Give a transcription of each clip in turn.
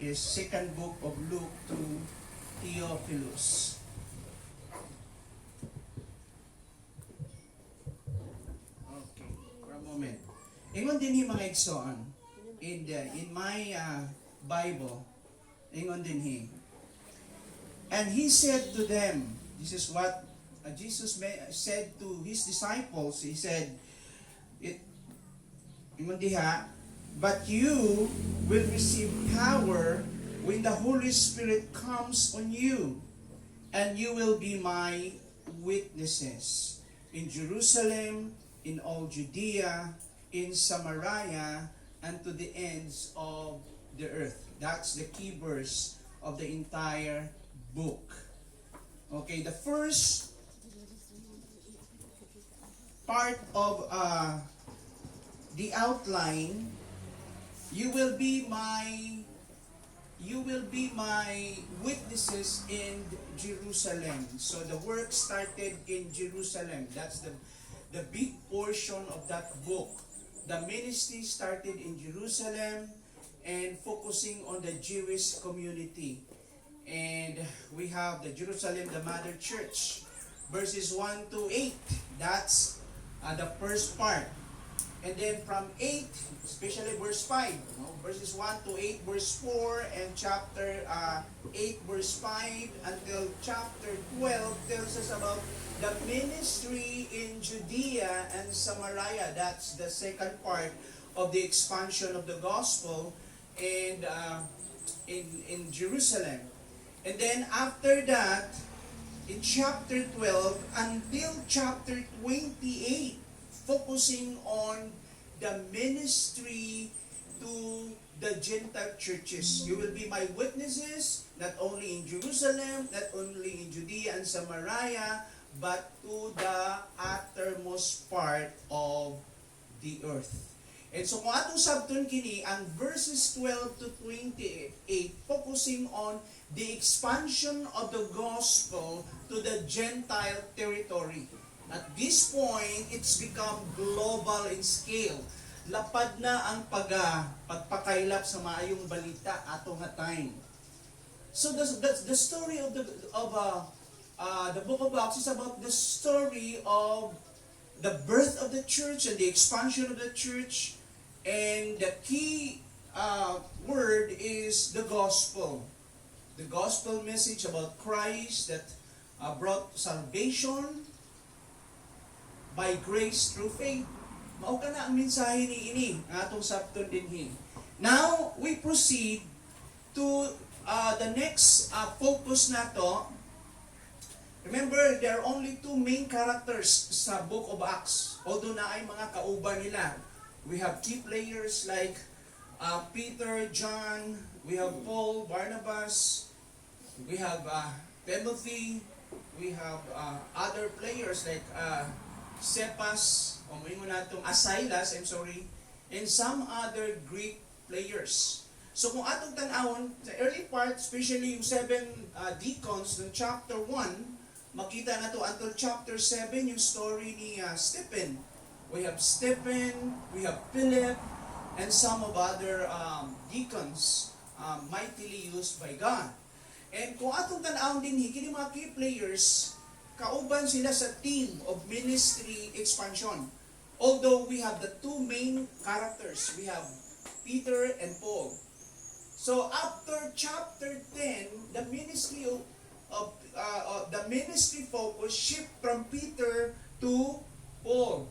is second book of Luke to Theophilus. Okay, for a moment. Ingon din mga igsoon, in my Bible, ingon din he. And he said to them, this is what Jesus said to his disciples. He said, ingon diha, but you will receive power when the Holy Spirit comes on you, and you will be my witnesses in Jerusalem, in all Judea, in Samaria, and to the ends of the earth. That's the key verse of the entire book. Okay, the first part of the outline, you will be my witnesses in Jerusalem. So the work started in Jerusalem. That's the big portion of that book. The ministry started in Jerusalem and focusing on the Jewish community. And we have the Jerusalem, the Mother Church, verses 1 to 8. That's the first part. And then from 8, especially verse 5, verses 1 to 8, verse 4, and chapter 8, verse 5, until chapter 12 tells us about the ministry in Judea and Samaria. That's the second part of the expansion of the gospel and in Jerusalem. And then after that, in chapter 12 until chapter 28, focusing on the ministry to the Gentile churches. You will be my witnesses, not only in Jerusalem, not only in Judea and Samaria, but to the uttermost part of the earth. And so kung atong sabton kini, ang verses 12 to 28, focusing on the expansion of the gospel to the Gentile territory. At this point, it's become global in scale. Lapad na ang pagpakailap sa maayong balita ato nga time. So the story of the book of Acts is about the story of the birth of the church and the expansion of the church. And the key word is the gospel. The gospel message about Christ that brought salvation by grace through faith. Mao ka na ang mensahe ni ini atong sabton dinhi. Now we proceed to the next focus nato. Remember, there are only two main characters sa book of Acts. Although na ay mga kauban nila. We have key players like Peter, John, we have Paul, Barnabas, we have Timothy, we have other players like Cephas, o mo natong Silas, and some other Greek players. So kung atong tanawon, sa early part, especially yung 7 deacons ng chapter 1, makita na to until chapter 7 yung story ni Stephen. We have Stephen, we have Philip, and some of other deacons mightily used by God. And kung atong tanawon din kini mga key players, kauban sila sa team of ministry expansion. Although we have the two main characters, we have Peter and Paul. So after chapter 10, the ministry the ministry focus shift from Peter to Paul.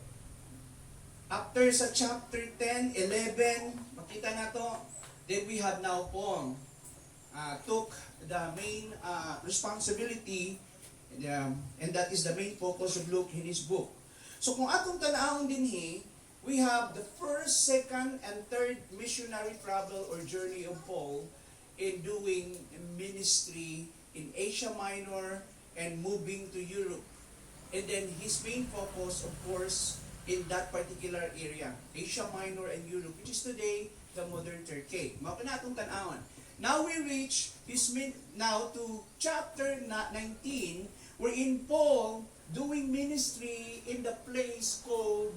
After sa chapter 10, 11, makita na to, then we have now Paul took the main responsibility, and that is the main focus of Luke in his book. So kung atong tanawon dinhi, we have the first, second, and third missionary travel or journey of Paul in doing ministry in Asia Minor and moving to Europe. And then his main focus, of course, in that particular area, Asia Minor and Europe, which is today the modern Turkey. Mao na atong tan-awon. Now we reach now to chapter 19, wherein Paul doing ministry in the place called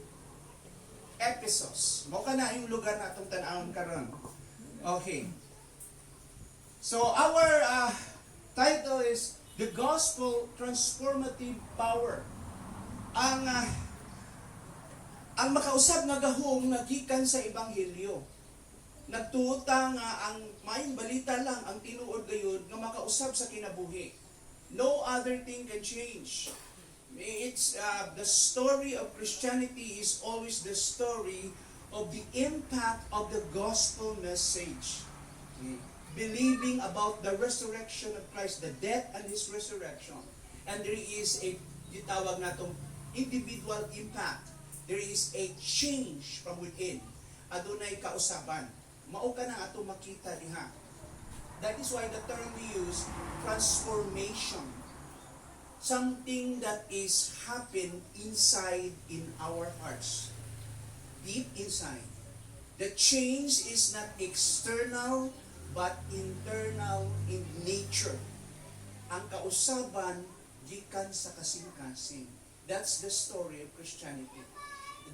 Ephesus. Mao na yung lugar na atong tan-awon karon. Okay. So our title is The Gospel Transformative Power. Ang makausap nga gahong nagikan sa Ebanghelyo. Nagtuota nga ang mayong balita lang ang tinuod gayud nga makausap sa kinabuhi. No other thing can change. It's the story of Christianity is always the story of the impact of the gospel message. Believing about the resurrection of Christ, the death and His resurrection. And there is a gitawag natong individual impact. There is a change from within. Adunay kausaban. Mao ka na ato makita diha. That is why the term we use, transformation. Something that is happen inside in our hearts. Deep inside. The change is not external but internal in nature. Ang kausaban gikan sa kasing-kasing. That's the story of Christianity.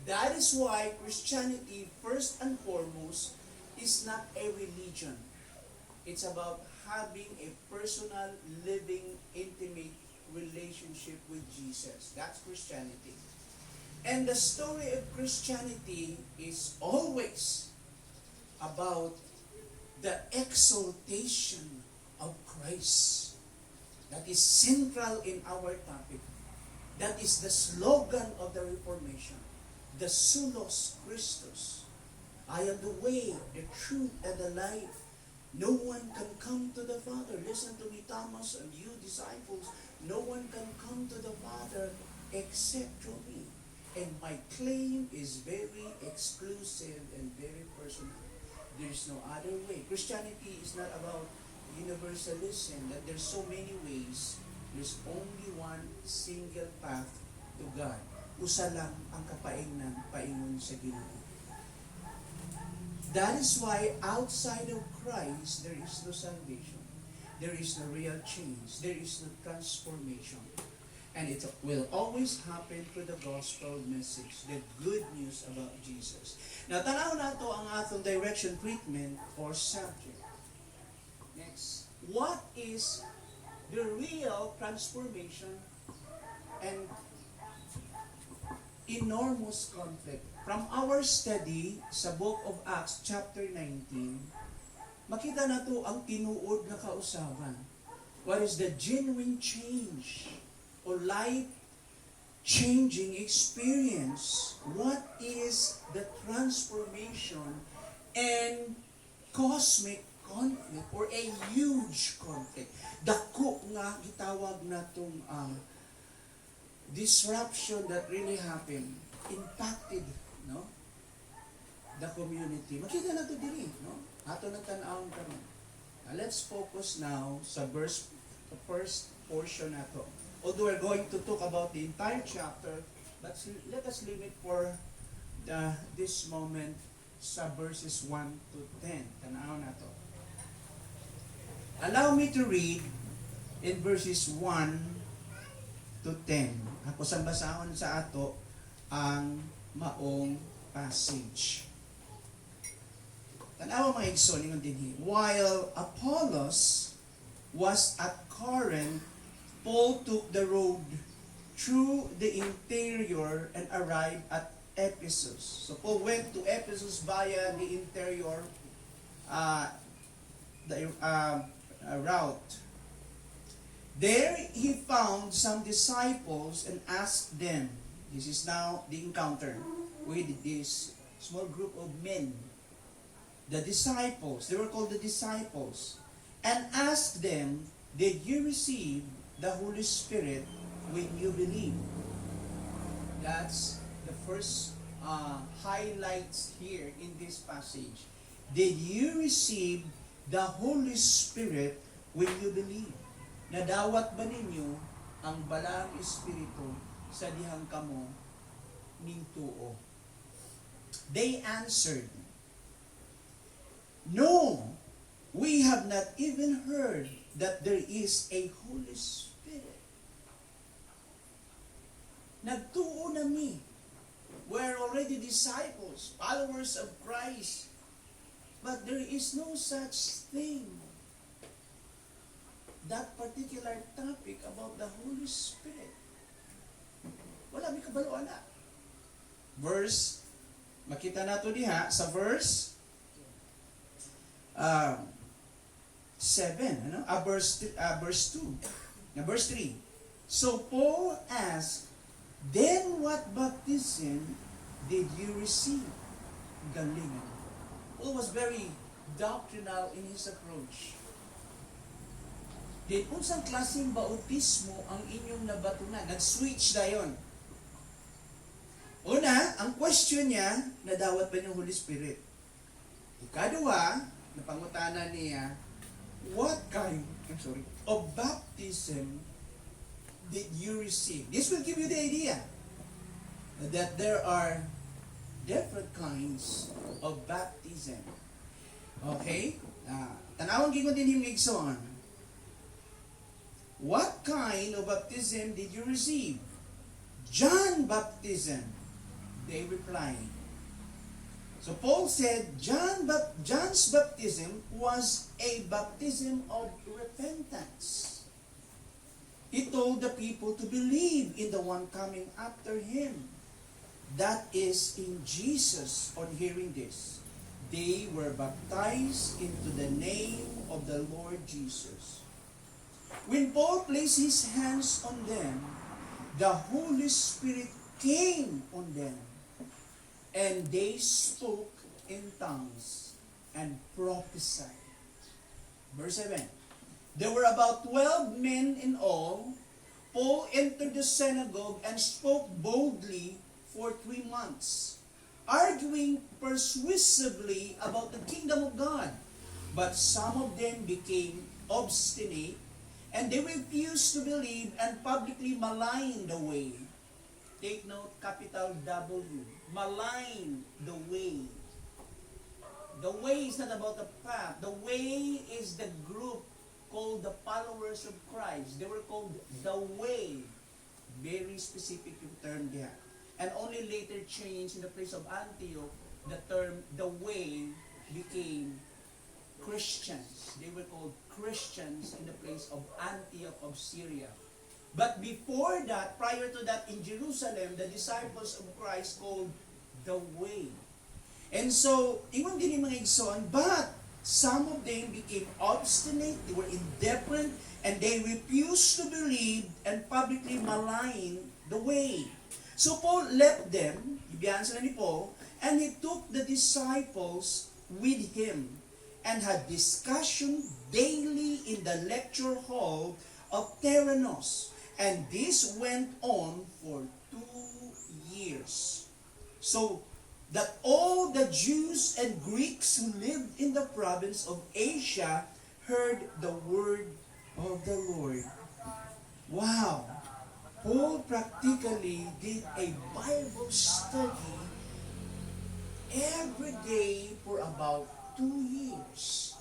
That is why Christianity, first and foremost, is not a religion. It's about having a personal, living, intimate relationship with Jesus. That's Christianity. And the story of Christianity is always about the exaltation of Christ. That is central in our topic. That is the slogan of the Reformation. The Solos Christus. I am the way, the truth, and the life. No one can come to the Father. Listen to me, Thomas, and you disciples. No one can come to the Father except through me. And my claim is very exclusive and very personal. There is no other way. Christianity is not about universalism, that there's so many ways. There's only one single path to God. Usa lang ang kapaingnan paingon sa Ginoo. That is why outside of Christ, there is no salvation. There is no real change. There is no transformation. And it will always happen through the gospel message, the good news about Jesus. Now, tanaw na ito ang atong direction treatment or subject. Next. What is the real transformation and enormous conflict? From our study sa Book of Acts chapter 19, makita na to ang tinuod na kausaban. What is the genuine change or life-changing experience? What is the transformation and cosmic conflict or a huge conflict? Dako nga gitawag natong disruption that really happened, impacted, no, the community. Makita na to diri, no? Ato nang tan-awon karon. Let's focus now sa the first portion nato. Although we're going to talk about the entire chapter, but let us leave it for this moment sa verses 1 to 10. Tan-awon nato. Allow me to read in verses 1 to 10. Ako sang basahon sa ato ang maong passage. Tanawa mga igsoon ningon dinhi. While Apollos was at Corinth, Paul took the road through the interior and arrived at Ephesus. So Paul went to Ephesus via the interior route. There he found some disciples and asked them, this is now the encounter with this small group of men, the disciples, they were called the disciples, and asked them, did you receive the Holy Spirit when you believe? That's the first highlights here in this passage. Did you receive the Holy Spirit when you believe? Nadawat ba ninyo ang balang Espiritu sa dihang kamo nintuo? They answered, no, we have not even heard that there is a Holy Spirit. Nagtuo na mi. We're already disciples, followers of Christ. But there is no such thing that particular topic about the Holy Spirit. Wala may kabalo ana. Verse, makita nato diha sa verse 7, ano? Verse 2. Na verse 3. So Paul asked, then what baptism did you receive? Galingan. Paul was very doctrinal in his approach. Then, unsang klaseng bautismo ang inyong nabatunan? Nag-switch na yun. Una, ang question niya, nadawat ba niyang Holy Spirit? Ikadua, napangutanan niya, what kind of baptism did you receive? This will give you the idea that there are different kinds of baptism. Okay? Tanawang gingon din yung igsoon. What kind of baptism did you receive? John baptism. They replied. So Paul said, John's baptism was a baptism of repentance. He told the people to believe in the one coming after him. That is in Jesus. On hearing this, they were baptized into the name of the Lord Jesus. When Paul placed his hands on them, the Holy Spirit came on them, and they spoke in tongues and prophesied. Verse 7. There were about 12 men in all. Paul entered the synagogue and spoke boldly for 3 months, arguing persuasively about the kingdom of God. But some of them became obstinate, and they refused to believe and publicly maligned the way. Take note, capital W. Malign the way. The way is not about the path. The way is the group called the followers of Christ. They were called the way. Very specific yung term there. And only later changed in the place of Antioch, the term the way became Christians. They were called Christians in the place of Antioch of Syria. But before that, prior to that, in Jerusalem, the disciples of Christ called the way. And so, ingon din yung mga igsoon, but some of them became obstinate, they were indifferent, and they refused to believe and publicly malign the way. So Paul left them, ibiyahan sila ni Paul, and he took the disciples with him and had discussion daily in the lecture hall of Tyrannus. And this went on for 2 years. So that all the Jews and Greeks who lived in the province of Asia heard the word of the Lord. Wow! Paul practically did a Bible study every day for about 2 years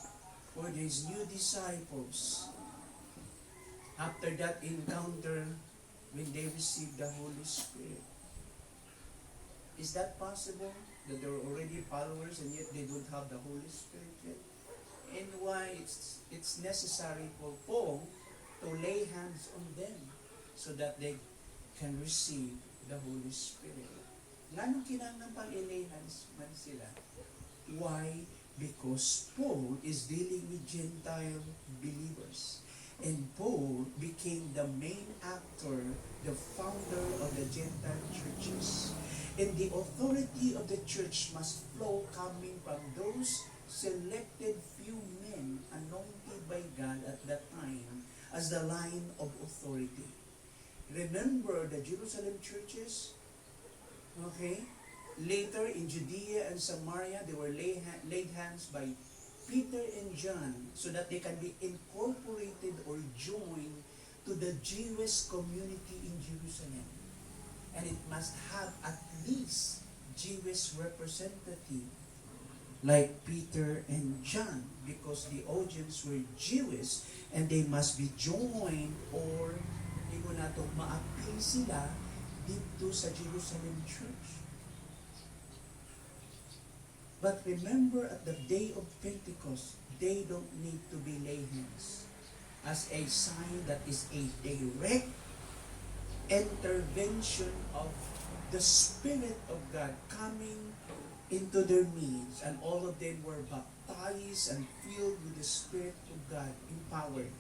for these new disciples. After that encounter, when they received the Holy Spirit. Is that possible? That they were already followers and yet they don't have the Holy Spirit yet? And why it's necessary for Paul to lay hands on them so that they can receive the Holy Spirit. Nganong kinahanglan pang i-lay hands man sila? Why? Because Paul is dealing with Gentile believers. And Paul became the main actor, the founder of the Gentile churches. And the authority of the church must flow coming from those selected few men anointed by God at that time as the line of authority. Remember the Jerusalem churches? Okay? Later in Judea and Samaria, they were laid hands by Peter and John so that they can be incorporated or joined to the Jewish community in Jerusalem. And it must have at least Jewish representative like Peter and John because the audience were Jewish and they must be joined or hindi nato ma-appeal sila dito sa Jerusalem church. But remember at the day of Pentecost, they don't need to be lay hands. as a sign that is a direct intervention of the Spirit of God coming into their midst, and all of them were baptized and filled with the Spirit of God, empowered.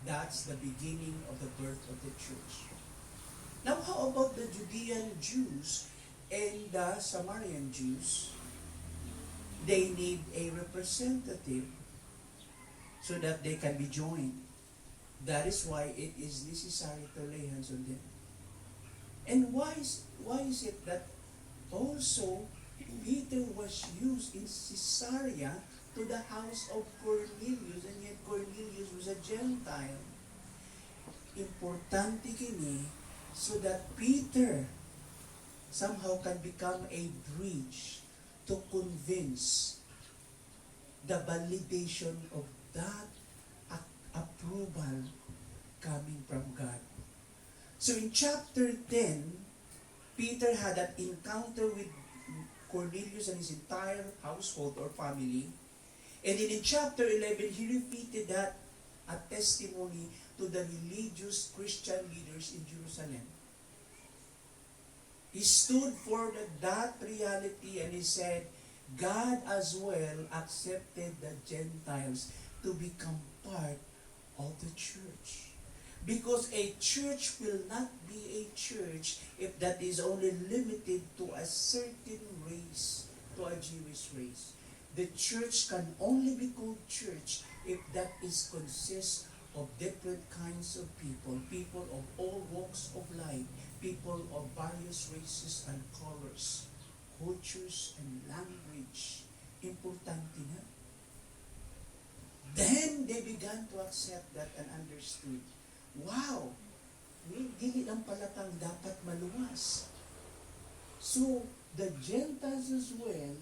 That's the beginning of the birth of the church. Now, how about the Judean Jews and the Samaritan Jews? They need a representative so that they can be joined. That is why it is necessary to lay hands on them. And why is it that also Peter was used in Caesarea to the house of Cornelius, and yet Cornelius was a Gentile? Importante kini so that Peter somehow can become a bridge to convince the validation of that approval coming from God. So in chapter 10, Peter had an encounter with Cornelius and his entire household or family. And then in chapter 11, he repeated that a testimony to the religious Christian leaders in Jerusalem. He stood for that reality and he said, God as well accepted the Gentiles to become part of the church. Because a church will not be a church if that is only limited to a certain race, to a Jewish race. The church can only be called church if that is consists of different kinds of people, people of all walks of life, people of various races and colors, cultures and language. Importante na. Then they began to accept that and understood, wow, dili lang palatang dapat maluwas. So, the Gentiles as well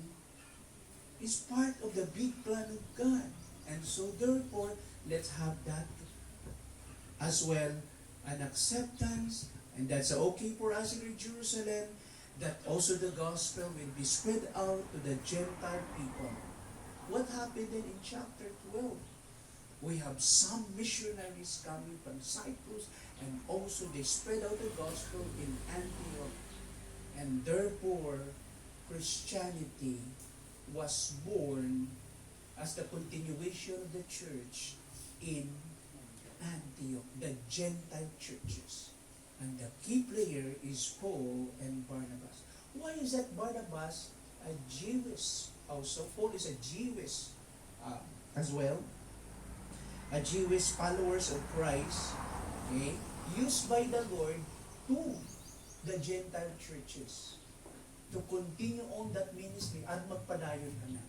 is part of the big plan of God. And so, therefore, let's have that as well, an acceptance, and that's okay for us in Jerusalem, that also the gospel will be spread out to the Gentile people. What happened then in chapter 12? We have some missionaries coming from Cyprus, and also they spread out the gospel in Antioch. And therefore, Christianity was born as the continuation of the church in Antioch, the Gentile churches. And the key player is Paul and Barnabas. Why is that Barnabas a Jewish also? Paul is a Jewish as well. A Jewish followers of Christ, okay, used by the Lord to the Gentile churches to continue on that ministry at magpadayon ka na.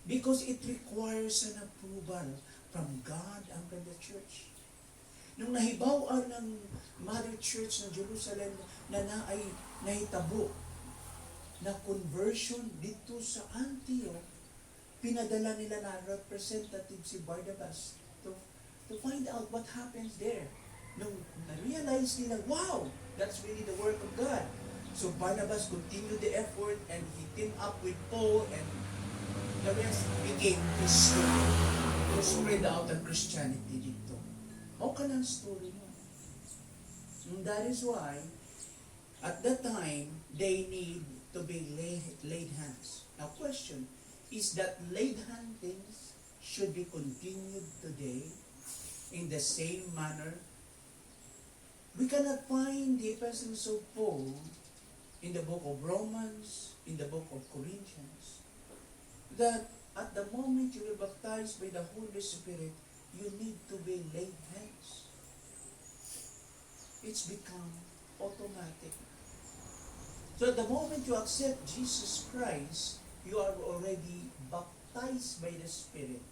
Because it requires an approval from God and from the church. Nung nahibaw-an ng Mother Church ng Jerusalem na ay nahitabo na conversion dito sa Antioch, pinadala nila na representative si Barnabas to find out what happens there. Nung na-realize nila, wow, that's really the work of God. So Barnabas continued the effort and he teamed up with Paul, and the rest became history to spread out ang Christianity dito. How can ang story mo? And that is why, at that time, they need to be laid hands. Now question, is that laid hand things should be continued today in the same manner? We cannot find the epistles of Paul in the book of Romans, in the book of Corinthians, that at the moment you are baptized by the Holy Spirit, you need to be laid hands. It's become automatic. So at the moment you accept Jesus Christ, you are already baptized by the Spirit.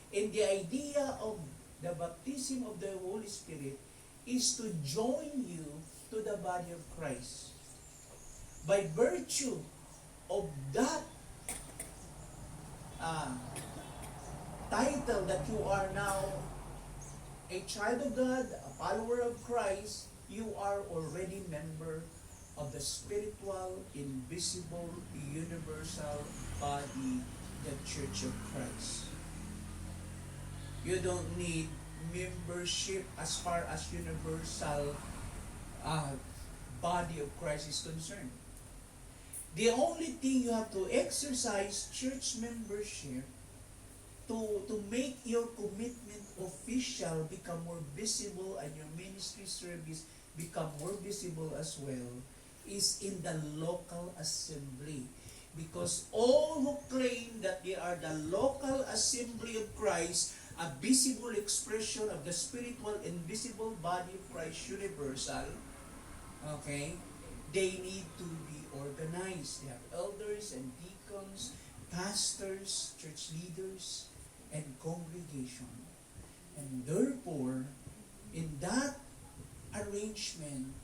And the idea of the baptism of the Holy Spirit is to join you to the body of Christ. By virtue of that title that you are now a child of God, a follower of Christ, you are already member of the spiritual, invisible, universal body, the Church of Christ. You don't need membership as far as universal uh, body of Christ is concerned. The only thing you have to exercise church membership to make your commitment official, become more visible, and your ministry service become more visible as well, is in the local assembly. Because all who claim that they are the local assembly of Christ, a visible expression of the spiritual and visible body of Christ universal, okay, they need to be organized. They have elders and deacons, pastors, church leaders, and congregation. And therefore, in that arrangement,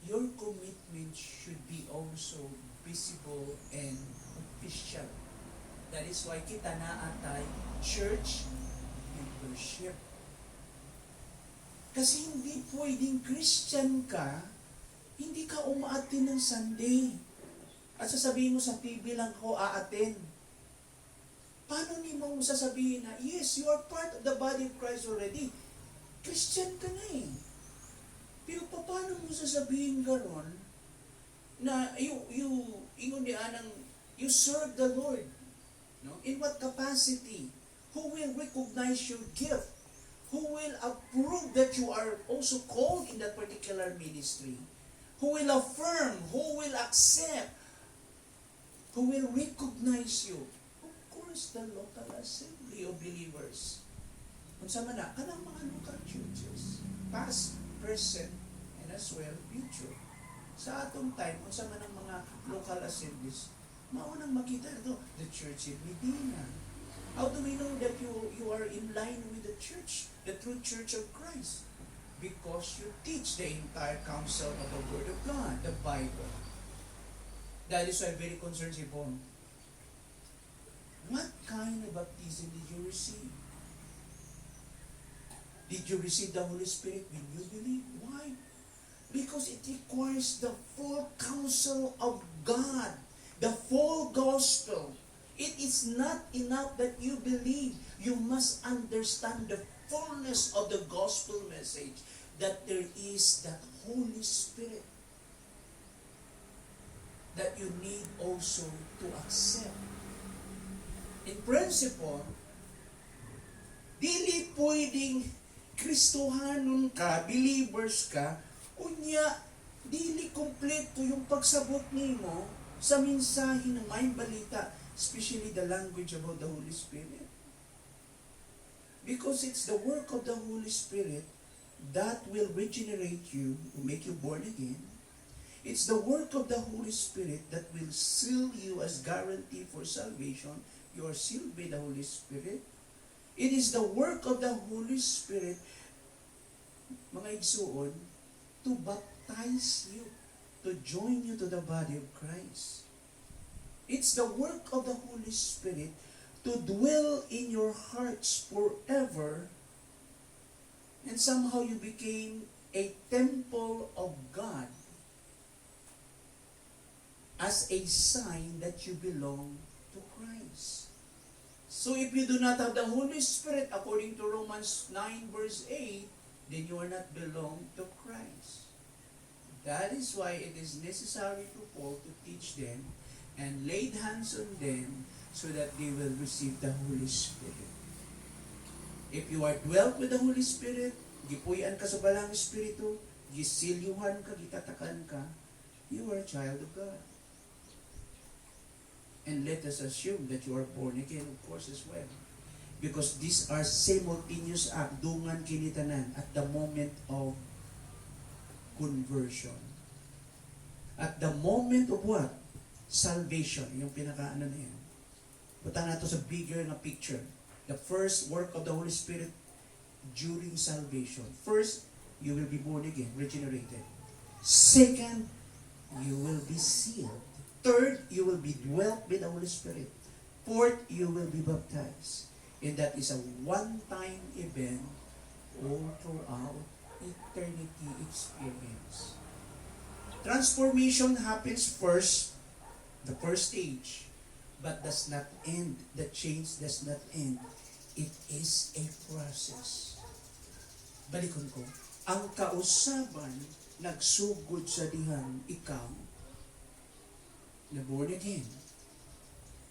your commitment should be also visible and official. That is why kita naatay church membership. Kasi hindi pwedeng Christian ka, hindi ka umaattend ng Sunday. At sasabihin mo sa TV lang ko aattend. Paano ni mo sasabihin na, yes, you are part of the body of Christ already. Christian ka na eh. Pero paano mo sasabihin ganon na you serve the Lord? No? In what capacity? Who will recognize your gift? Who will approve that you are also called in that particular ministry? Who will affirm? Who will accept? Who will recognize you? Of course, the local assembly of believers. Kung sa mana, kanang mga local churches, past, present, and as well, future. Sa atong time, kung sa manang mga local assemblies, maunang makita ito, the church in Medina. How do we know that you are in line with the church, the true church of Christ? Because you teach the entire counsel of the Word of God, the Bible. That is why I'm very concerned si Paul. What kind of baptism did you receive? Did you receive the Holy Spirit when you believe? Why? Because it requires the full counsel of God, the full gospel. It is not enough that you believe. You must understand the fullness of the gospel message, that there is that Holy Spirit that you need also to accept. In principle, dili pwedeng Kristohanon ka, believers ka, unya, dili kompleto yung pagsabot nimo sa mensahe ng may balita, especially the language about the Holy Spirit. Because it's the work of the Holy Spirit that will regenerate you, will make you born again. It's the work of the Holy Spirit that will seal you as guarantee for salvation. You are sealed by the Holy Spirit. It is the work of the Holy Spirit, mga igsuon, to baptize you, to join you to the body of Christ. It's the work of the Holy Spirit to dwell in your hearts forever, and somehow you became a temple of God as a sign that you belong to Christ. So if you do not have the Holy Spirit, according to Romans 9 verse 8, then you are not belong to Christ. That is why it is necessary to Paul to teach them and laid hands on them so that they will receive the Holy Spirit. If you are dwelt with the Holy Spirit, gipuyan ka sa balang Espiritu, gisilyuhan ka, gitatakan ka, you are a child of God. And let us assume that you are born again, of course, as well. Because these are simultaneous act, dungan kinitanan, at the moment of conversion. At the moment of what? Salvation. Yung pinakaano na yan. Butang nato sa bigger na picture. The first work of the Holy Spirit during salvation. First, you will be born again, regenerated. Second, you will be sealed. Third, you will be dwelt with the Holy Spirit. Fourth, you will be baptized. And that is a one-time event all throughout eternity experience. Transformation happens first, the first stage, but does not end. The change does not end. It is a process. Balikon ko. Ang kausaban nagsugod sa dihan ikaw na born again.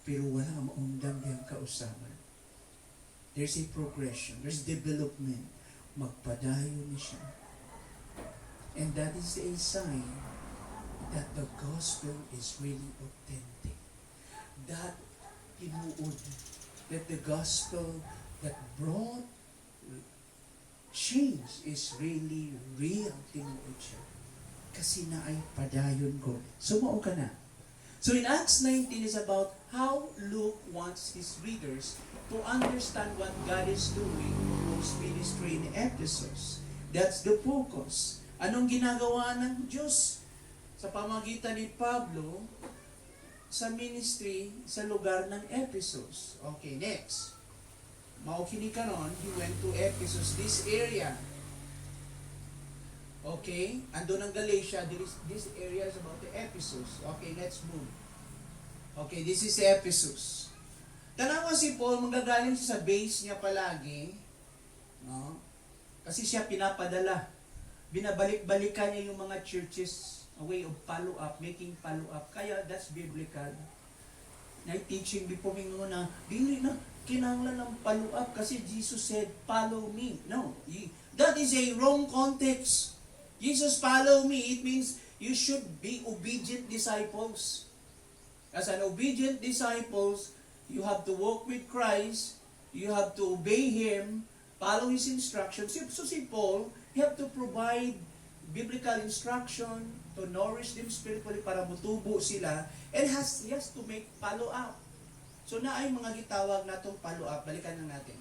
Pero wala maundang diyang kausaban. There's a progression. There's development. Magpadayon ni siya. And that is a sign that the gospel is really authentic. That tinuod, that the gospel that brought change is really real, tinuod siya. Kasi na ay padayon ko. Sumuo ka na. So in Acts 19 is about how Luke wants his readers to understand what God is doing through his ministry in Ephesus. That's the focus. Anong ginagawa ng Diyos sa pamagitan ni Pablo sa ministry sa lugar ng Ephesus? Okay, next. Maukini ka ron, he went to Ephesus, this area. Okay, andun ang Galatia, this area is about the Ephesus. Okay, let's move. Okay, this is Ephesus. Tanawa si Paul, manggagaling siya sa base niya palagi, no? Kasi siya pinapadala. Binabalik-balikan niya yung mga churches, a way of follow-up, making follow-up. Kaya that's biblical. Na-teaching before mo na, dili na, kinanglan ng follow-up kasi Jesus said, follow me. No, that is a wrong context. Jesus, follow me. It means you should be obedient disciples. As an obedient disciples, you have to walk with Christ. You have to obey Him, follow His instructions. So si Paul, he have to provide biblical instruction to nourish them spiritually para mutubo sila. And he has to make follow-up. So na ay mga gitawag na itong follow-up. Balikan na natin.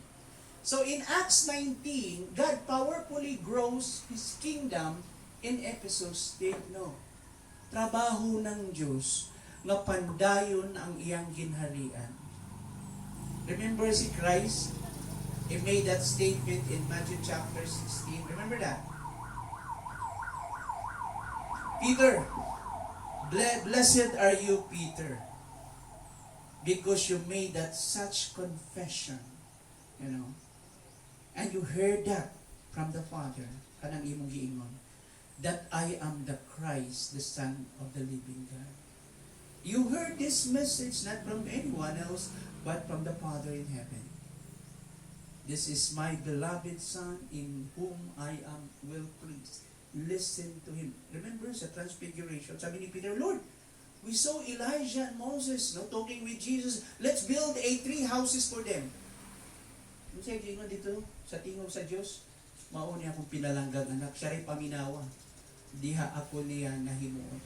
So in Acts 19, God powerfully grows His kingdom in Ephesus. They know. Trabaho ng Diyos nga pandayon ang iyang ginharian. Remember si Christ? He made that statement in Matthew chapter 16. Remember that? Peter, blessed are you, Peter, because you made that such confession, you know, and you heard that from the Father, kanang imong giingon, that I am the Christ, the Son of the living God. You heard this message not from anyone else, but from the Father in heaven. This is my beloved Son, in whom I am well pleased. Listen to Him. Remember sa Transfiguration, sabi ni Peter, Lord, we saw Elijah and Moses talking with Jesus. Let's build 3 houses for them. Ano sa'yo gingon dito? Sa tingog sa Diyos, mauni akong pinalanggang anak. Siya rin paminawa. Diha ako niya nahimuon.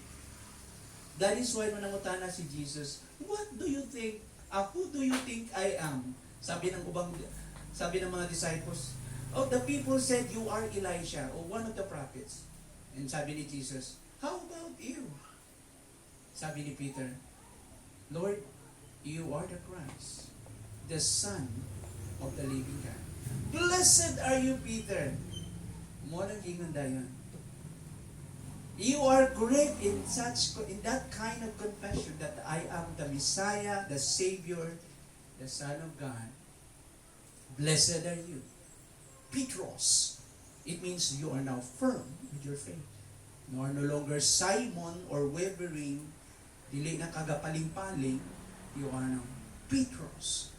That is why manangutana si Jesus, what do you think? Who do you think I am? Sabi ng mga disciples, oh, the people said you are Elijah or one of the prophets. And sabi ni Jesus, how about you? Sabi ni Peter, Lord, you are the Christ, the Son of the living God. Blessed are you, Peter. Mo nang ingon dayon. You are great in that kind of confession that I am the Messiah, the Savior, the Son of God. Blessed are you. Petros. It means you are now firm with your faith. You are no longer Simon or wavering, dili na kagapaling-paling. You are now Petros.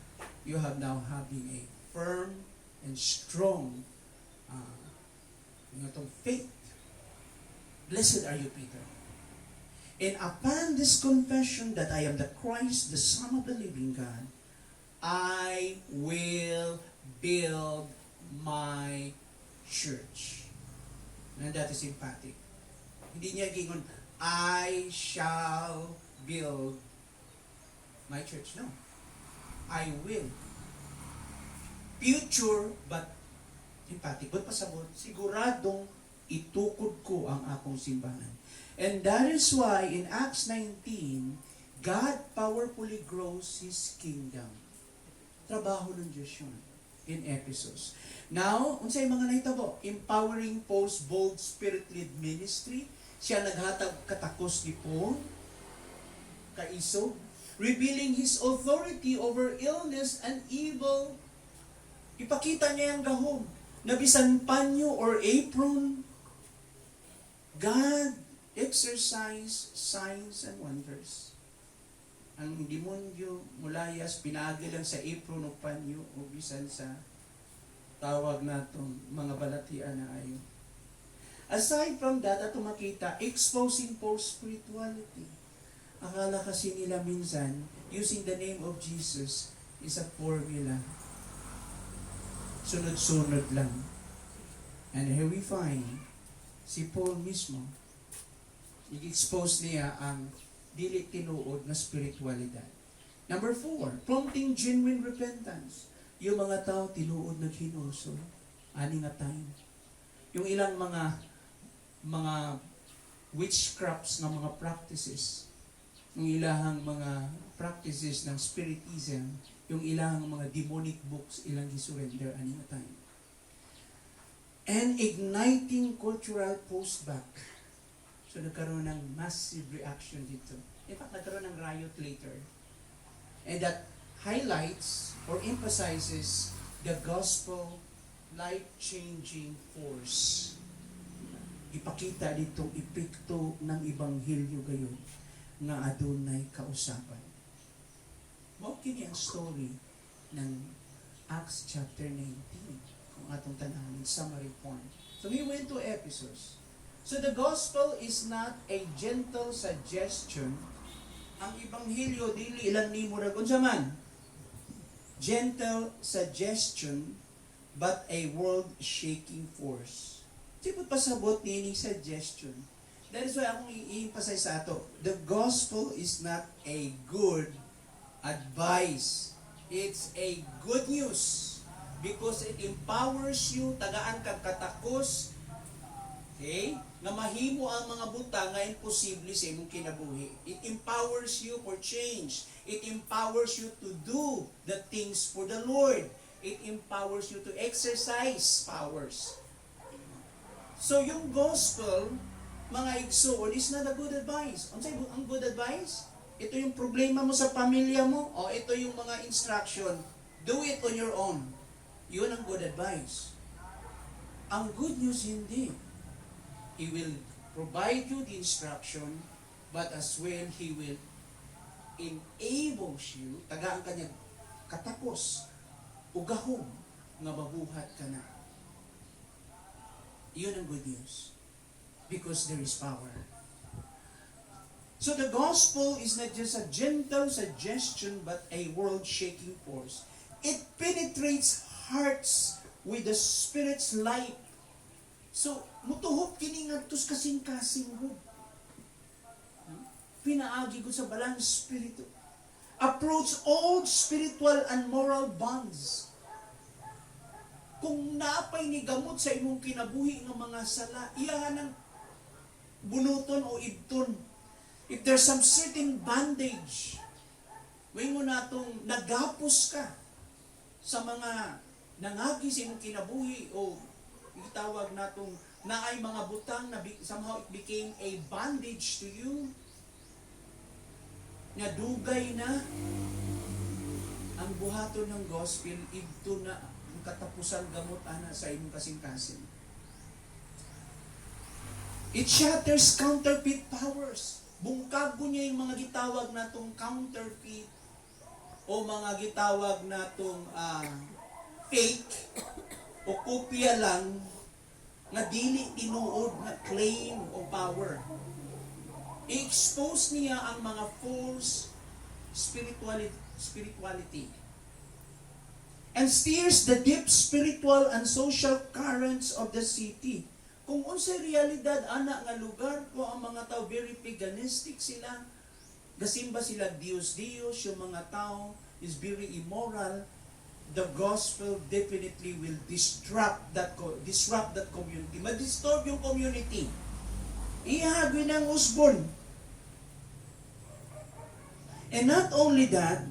You have now having a firm and strong faith. Blessed are you, Peter. And upon this confession that I am the Christ, the Son of the living God, I will build my church. And that is emphatic. Hindi niya gingon, I shall build my church. No. I will. Future, but emphatic. But pasabot, siguradong itukod ko ang akong simbahan. And that is why in Acts 19, God powerfully grows His kingdom. Trabaho ng Diyos yun in Ephesus. Now, unsay mga nahitabo? Empowering Paul's bold spirit-led ministry. Siya naghatag katakos ni Paul, kaisog, revealing his authority over illness and evil. Ipakita niya ang gahom. na bisan panyo or apron, God exercise signs and wonders. Ang demonyo mulayas pinaagi lang sa apron o panyo o bisan sa tawag natong mga balatian na ayo. Aside from that, ato makita, exposing false spirituality. Akala kasi nila minsan, using the name of Jesus is a formula. Sunod-sunod lang. And here we find, si Paul mismo, i-expose niya ang dili tinuod na spiritualidad. Number 4, prompting genuine repentance. Yung mga tao tinuod naghinuso, ani nga time. Yung ilang mga witchcrafts ng mga practices, yung ilahang mga practices ng spiritism, yung ilahang mga demonic books, ilang gisurrender ani nga time. And igniting cultural pushback. So nagkaroon ng massive reaction dito. In fact, nagkaroon ng riot later. And that highlights or emphasizes the gospel life-changing force. Ipakita ditong epekto ng Ebanghelyo gayon nga adunay kausapan. Mao kini ang story ng Acts chapter 19 kung atong tanawin summary point. So we went to Ephesus. So the gospel is not a gentle suggestion. Ang Ebanghelyo dili ilang nimo ra unsa man. Gentle suggestion but a world-shaking force. Sipot pasabot ni suggestion. That is why akong i-emphasize sa ato. The gospel is not a good advice. It's a good news because it empowers you, tagaan kag katakos, okay, nga mahimo ang mga butang nga imposible sa imong kinabuhi. It empowers you for change. It empowers you to do the things for the Lord. It empowers you to exercise powers. So yung gospel, mga igsoon, is not a good advice. Unsay ang good advice? Ito yung problema mo sa pamilya mo, o ito yung mga instruction. Do it on your own. Yun ang good advice. Ang good news hindi. He will provide you the instruction, but as well, He will enable you, tagaan kanya katapos, ugahom, nga mabuhat ka na. Yun ang good news. Because there is power. So the gospel is not just a gentle suggestion, but a world-shaking force. It penetrates hearts with the Spirit's light. So, mutuhop kini ngadtos kasing-kasing ho. Pinaagi ko sa balang spirito. Approach all spiritual and moral bonds. Kung napay ni gamot sa imong kinabuhi ng mga sala, iyahan ng bunuton o ibton. If there's some certain bandage, may mo natong nagapos ka sa mga nangagi sa imong kinabuhi o itawag natong naay mga butang na somehow it became a bondage to you, nga dugay na ang buhaton ng gospel, ibto na ang katapusan gamot ana sa imong kasing-kasing. It shatters counterfeit powers. Bungkago niya yung mga gitawag natong counterfeit o mga gitawag natong fake o kopya lang nga dili tinuod na claim o power. I-expose niya ang mga false spirituality and steers the deep spiritual and social currents of the city. Kung unsay realidad ana nga lugar ko ang mga tao very paganistic sila, gasimba sila Dios, yung mga tao is very immoral, the gospel definitely will disrupt that community. Ma-disturb yung community. Ihagwin ang usbon. And not only that,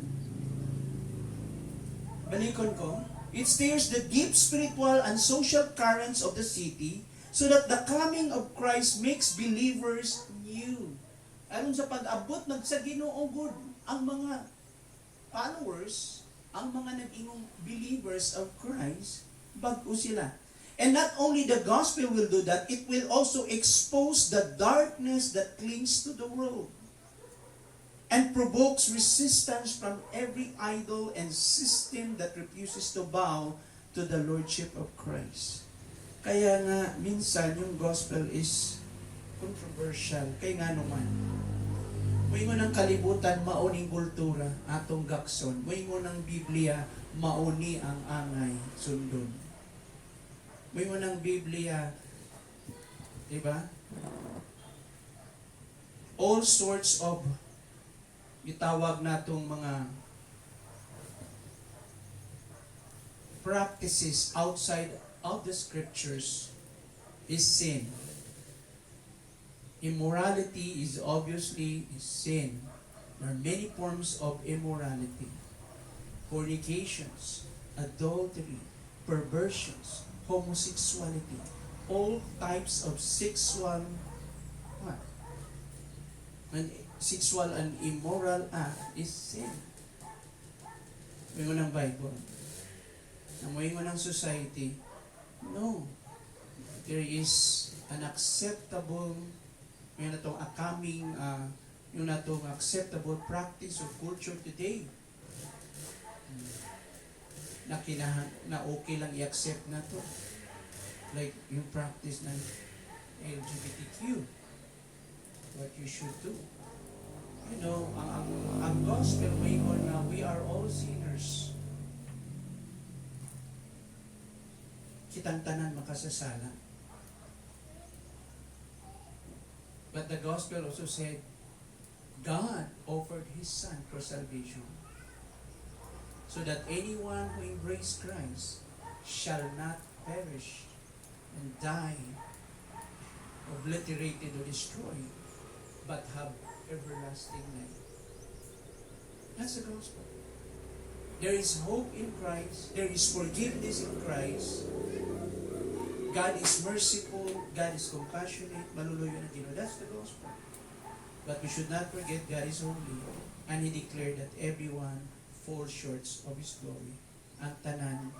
balikon ko, it steers the deep spiritual and social currents of the city so that the coming of Christ makes believers new. Aron sa pag-abot sa Ginoo good, ang mga followers, ang mga nag-ingong believers of Christ, bag-o sila. And not only the gospel will do that, it will also expose the darkness that clings to the world and provokes resistance from every idol and system that refuses to bow to the Lordship of Christ. Kaya nga, minsan yung gospel is controversial. Kaya nga naman, may mo ng kalibutan, mauning kultura, atong gakson. May mo ng Biblia, mauni ang angay, sundon. May mo ng Biblia, diba? All sorts of, itawag natong mga practices outside of the scriptures is sin. Immorality is obviously sin. There are many forms of immorality. Fornications, adultery, perversions, homosexuality, all types of sexual and immoral act is sin. May mo ng Bible. May mo ng society. No. There is an acceptable, yun na itong yun na itong acceptable practice of culture today. Na okay lang i-accept na to. Like yung practice ng LGBTQ. What you should do. You know, ang gospel way on na we are all sinners. Kitang tanan makasasala. But the gospel also said, God offered His Son for salvation, so that anyone who embraces Christ shall not perish and die, obliterated or destroyed, but have everlasting life. That's the gospel. There is hope in Christ. There is forgiveness in Christ. God is merciful. God is compassionate. Maluluyo na Ginoo. That's the gospel. But we should not forget God is holy. And He declared that everyone falls short of His glory. Ang tanan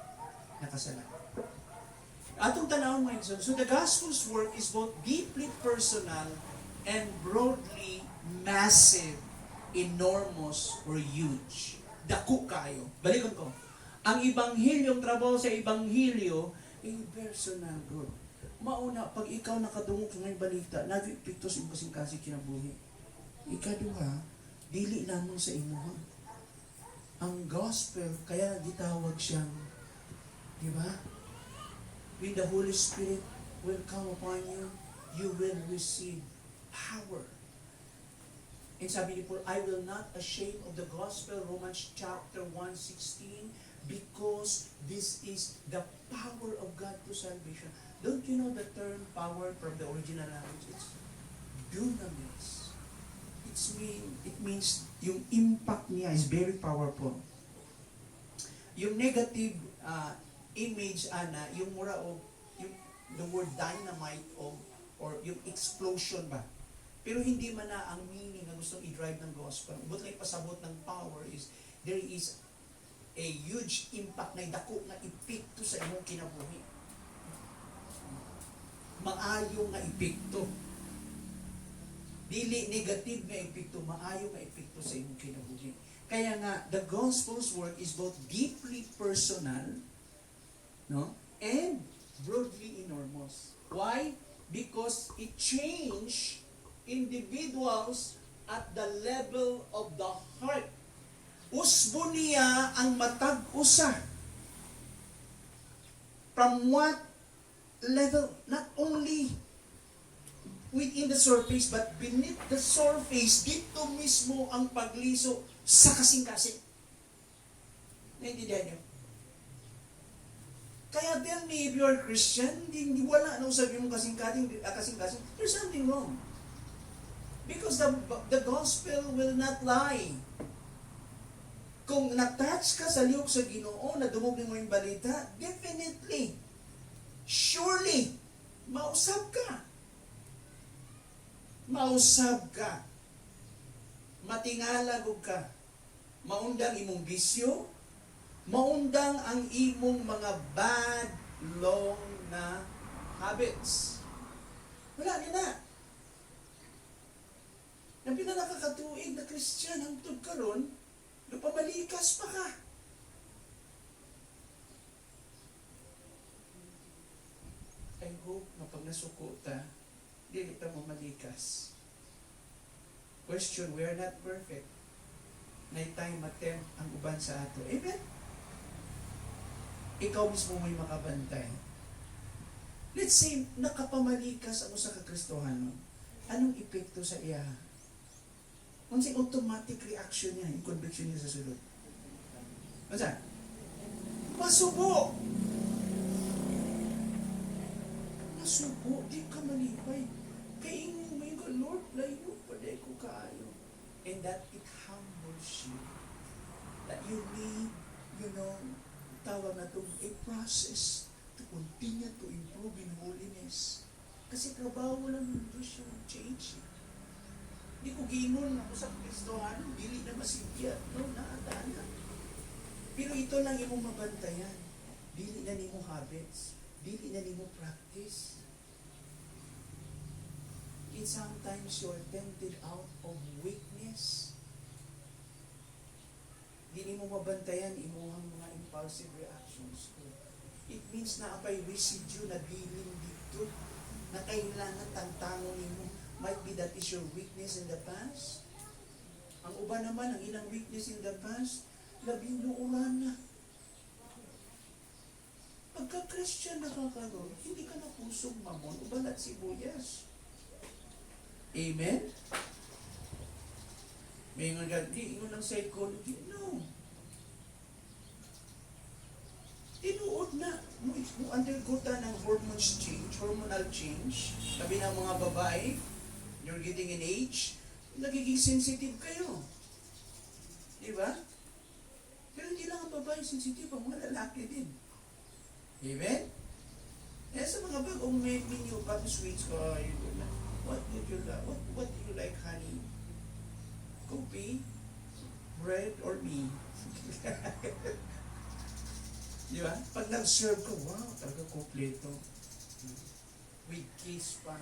nakasala. Atong tanawon mga igsoon. So the gospel's work is both deeply personal and broadly massive, enormous, or huge. Dako kayo. Balikon ko. Ang ebanghelyo, trabaho sa ebanghelyo, ay personal good. Mauna, pag ikaw nakadungog sa ngayong balita, nag-epekto sa kasing-kasing kinabuhi. Ikaduha, dili namon sa imuha. Ang gospel, kaya gitawag siyang, di ba? When the Holy Spirit will come upon you, you will receive power. And sabi ni Paul, I will not ashamed of the gospel, Romans chapter 1:16, because this is the power of God to salvation. Don't you know the term power from the original language? It's dunamis. It means yung impact niya is very powerful. Yung negative image, yung mura o yung the word dynamite or yung explosion ba? Pero hindi man na ang meaning na gustong i-drive ng gospel. But like pasabot ng power is, there is a huge impact na dako na epekto sa imong kinabuhi. Maayo nga epekto. Dili negative nga epekto, maayo nga epekto sa imong kinabuhi. Kaya nga, the gospel's work is both deeply personal, no, and broadly enormous. Why? Because it changed individuals at the level of the heart. Usbo niya ang matag usa. From what level? Not only within the surface, but beneath the surface, dito mismo ang pagliso sa kasing-kasing. Naintindihan niyo? Kaya tell me, if you are Christian, hindi wala nung sabi mo kasing-kasing, there's something wrong. Because the gospel will not lie. Kung na-touch ka sa liyog sa Ginoo, nadumog mo yung balita, definitely, surely, mausab ka. Mausab ka. Matingalagog ka. Maundang imong bisyo, maundang ang imong mga bad, long na habits. Wala na. Nang pinanakakatuig na Christian hangtod karon, lupamalikas pa ka. I hope na pag nasuko ta, di kita mamalikas. Question, we are not perfect. May time attempt ang uban sa ato. Amen? Ikaw mismo mo'y makabantay. Let's say, nakapamalikas ako sa kakristohanon. Anong epekto sa iya? Kung si automatic reaction niya, yung conviction niya sa sulod. Ano saan? Masubo! Masubo, di ka malipay. Kaingin mo yung Lord, layo pa di ko kaayo. And that it humbles you. That you need, tawag na itong a process to continue to improve in holiness. Kasi trabaho lang ng Diyos yung change. Hindi ko giingon ako sa Kristohan, dili na masigya, naatana. Pero ito lang imong mabantayan. Dili na nimo habits. Dili na nimo practice. And sometimes you're tempted out of weakness. Dili mo mabantayan imuhang mga impulsive reactions ko. It means na apay residue na dealing dito na kailangan tangtangon nimo. Might be that is your weakness in the past. Ang uba naman, ang ilang weakness in the past, labing luuran na. Pagka-Christian na kakaroon, hindi ka na pusong mamon, ubalat sibuyas. Amen? May nga di, ingon ng psychology, no. Tinuod na, mo undergo ta ng hormonal change, sabi ng mga babae, you're getting in age, nagiging sensitive kayo. Diba? Pero hindi lang ang babae sensitive, ang mga lalaki din. Amen? Kaya sa mga bagong menu, pag sweets ko, what do you like? What do you like, honey? Coffee? Bread? Or me? Diba? Pag nag-serve ko, wow, talaga kompleto. With kiss pa,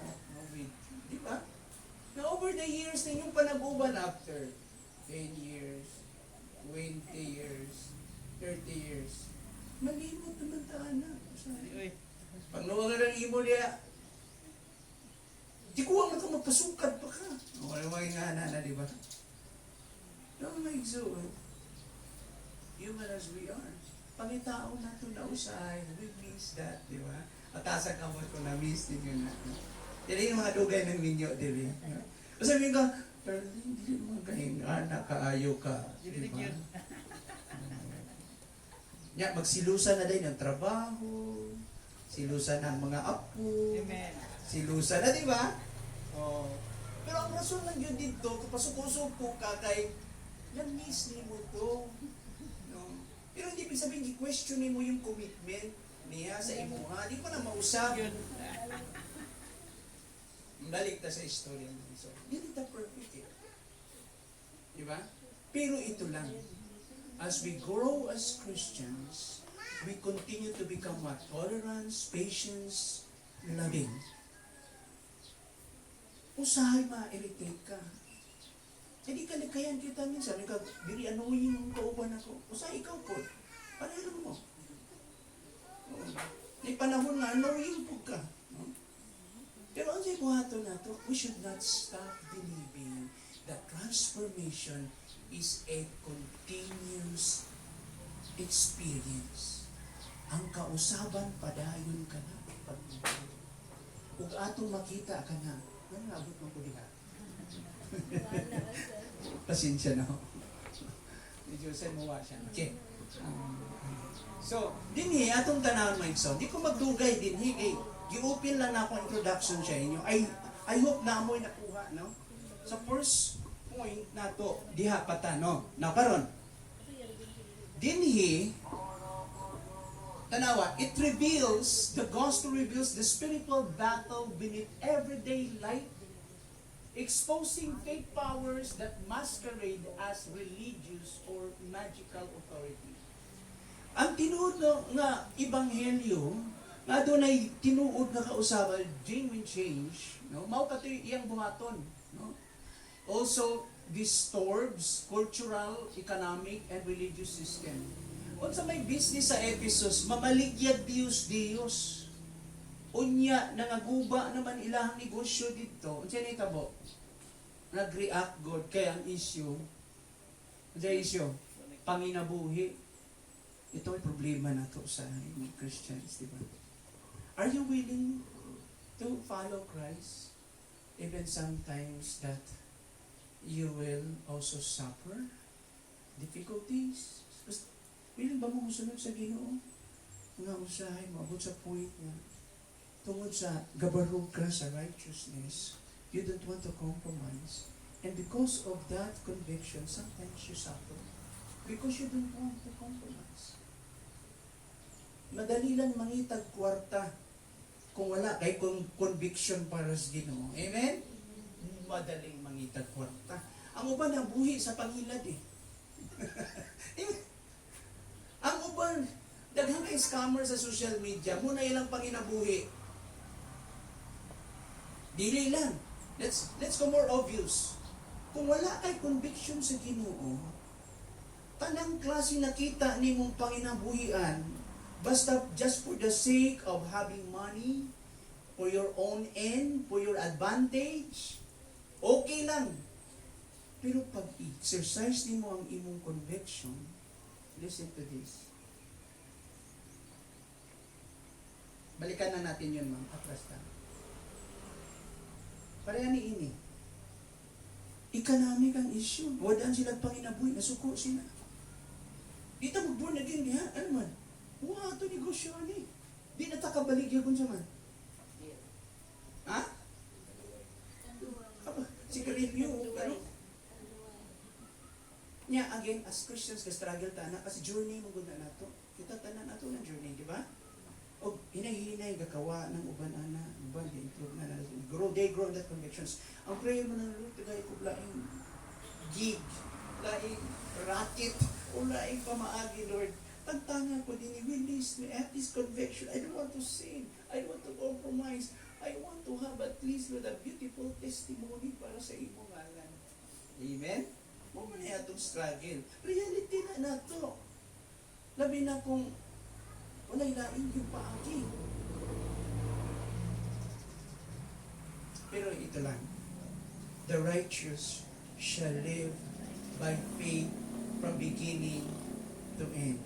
with, diba? Now, over the years, na yung panag-uban after 10 years, 20 years, 30 years, malimot naman taan na. Pag nawaga ng imo niya, di ko ang magpasukad pa ka. Wala mga ingana na, di ba? No, like so, human as we are. Pangitao na ito na usay, we miss that, di ba? Atasa ka mo ito na miss din yun natin. Yan yung mga dugay ng minyo, di ba? O sabihin ka, pero hindi mo kahinga, nakaayo ka, di ba? Ya, magsilusan na din ng trabaho, silusan ng mga apo, silusan na, di ba? Oh. Pero ang rason lang yun dito, kapasuko-suko ka kay, na-miss ni mo to. No? Pero hindi ibig sabihin, i-question mo yung commitment niya sa imo, ha? Di ko na mausap. Balik ta sa istorya ng Iso. Hindi ta perfect eh. Di ba? Pero ito lang. As we grow as Christians, we continue to become what? Tolerance, patience, loving. Usahay ma-irritate ka. Hindi ka likayan kita minsan. May ka, dili annoying yung kauban ako. Usahay ikaw po. Pareho mo. May panahon na annoying po ka. Pero ang buhato na to, we should not stop believing that transformation is a continuous experience. Ang kausaban, padayon ka na. Kung atong makita ka na, nangabot mo ko diha. Pasensya na ho. Medyo sa mawa siya. Okay. So, dinhi, atong tanawin mo ito. Di ko magdugay dinhi kay gi-open lang na akong introduction siya inyo. I hope na amoy nakuha, no? Sa first point na to, diha pata, no? Now, karon, dinhi, tanawa, it reveals, the gospel reveals the spiritual battle beneath everyday life, exposing fake powers that masquerade as religious or magical authority. Ang tinuod nga ebanghelyo, Nga dunay tinuod nga kausaban, genuine change, no? Mao katoy iyang buhaton, no? Also disturbs cultural, economic, and religious system. Unsa may business sa Ephesus, mamaligyad Dios. Unya nangaguba naman ilang negosyo dito. Unsa ni tabo? Nag-react God kay ang issue. Unsa issue? Panginabuhi. Ito ay problema nato sa Christians, di ba? Are you willing to follow Christ even sometimes that you will also suffer difficulties? Willing ba mo musunod sa Ginoo? Nga usahay, maabot sa point nga tungod sa gabarog ka sa righteousness, you don't want to compromise. And because of that conviction, sometimes you suffer. Because you don't want to compromise. Madali lang mangitag kwarta kung wala kay conviction para sa Ginoo. Amen? Madaling mangitag kwarta. Ang uban nabuhi sa pangilad eh. Ang uban, daghang kay scammer sa social media, muna ilang panginabuhi. Dili lang. Let's go more obvious. Kung wala kay conviction sa Ginoo, tanang klase nakita ni mong panginabuhian, basta just for the sake of having money, for your own end, for your advantage, okay lang. Pero pag exercise ni mo ang imong conviction, listen to this. Balikan na natin yun, ma'am. Atras tayo. Pareha ni ini. Economic ang issue. Wadaan sila panginabuhi. Nasuko sila. Dito mag-born again niya. Ano man? Wow, ito negosyo ni. Di na takabaligya kung sa man. Ha? Sigarilyo. Pero, niya, again, as Christians, ka-struggle ta na. Kasi journey mo guna na to. Kita tanan na to ng journey, di ba? O hinay-hinay gakawa ng uban-ana, uban, improve na they grow in that convictions. Ang prayer mo na Lord, tagay ko laing gig, laing racket, o laing pamaagi, Lord. Tagtanga ko din, will this, have this conviction. I don't want to sin. I don't want to compromise. I want to have at least with a beautiful testimony para sa imong ngalan. Amen? Mo man niya itong struggle. Reality na nato. Labi na kung walay laing yung paagi. Pero ito lang. The righteous shall live by faith from beginning to end.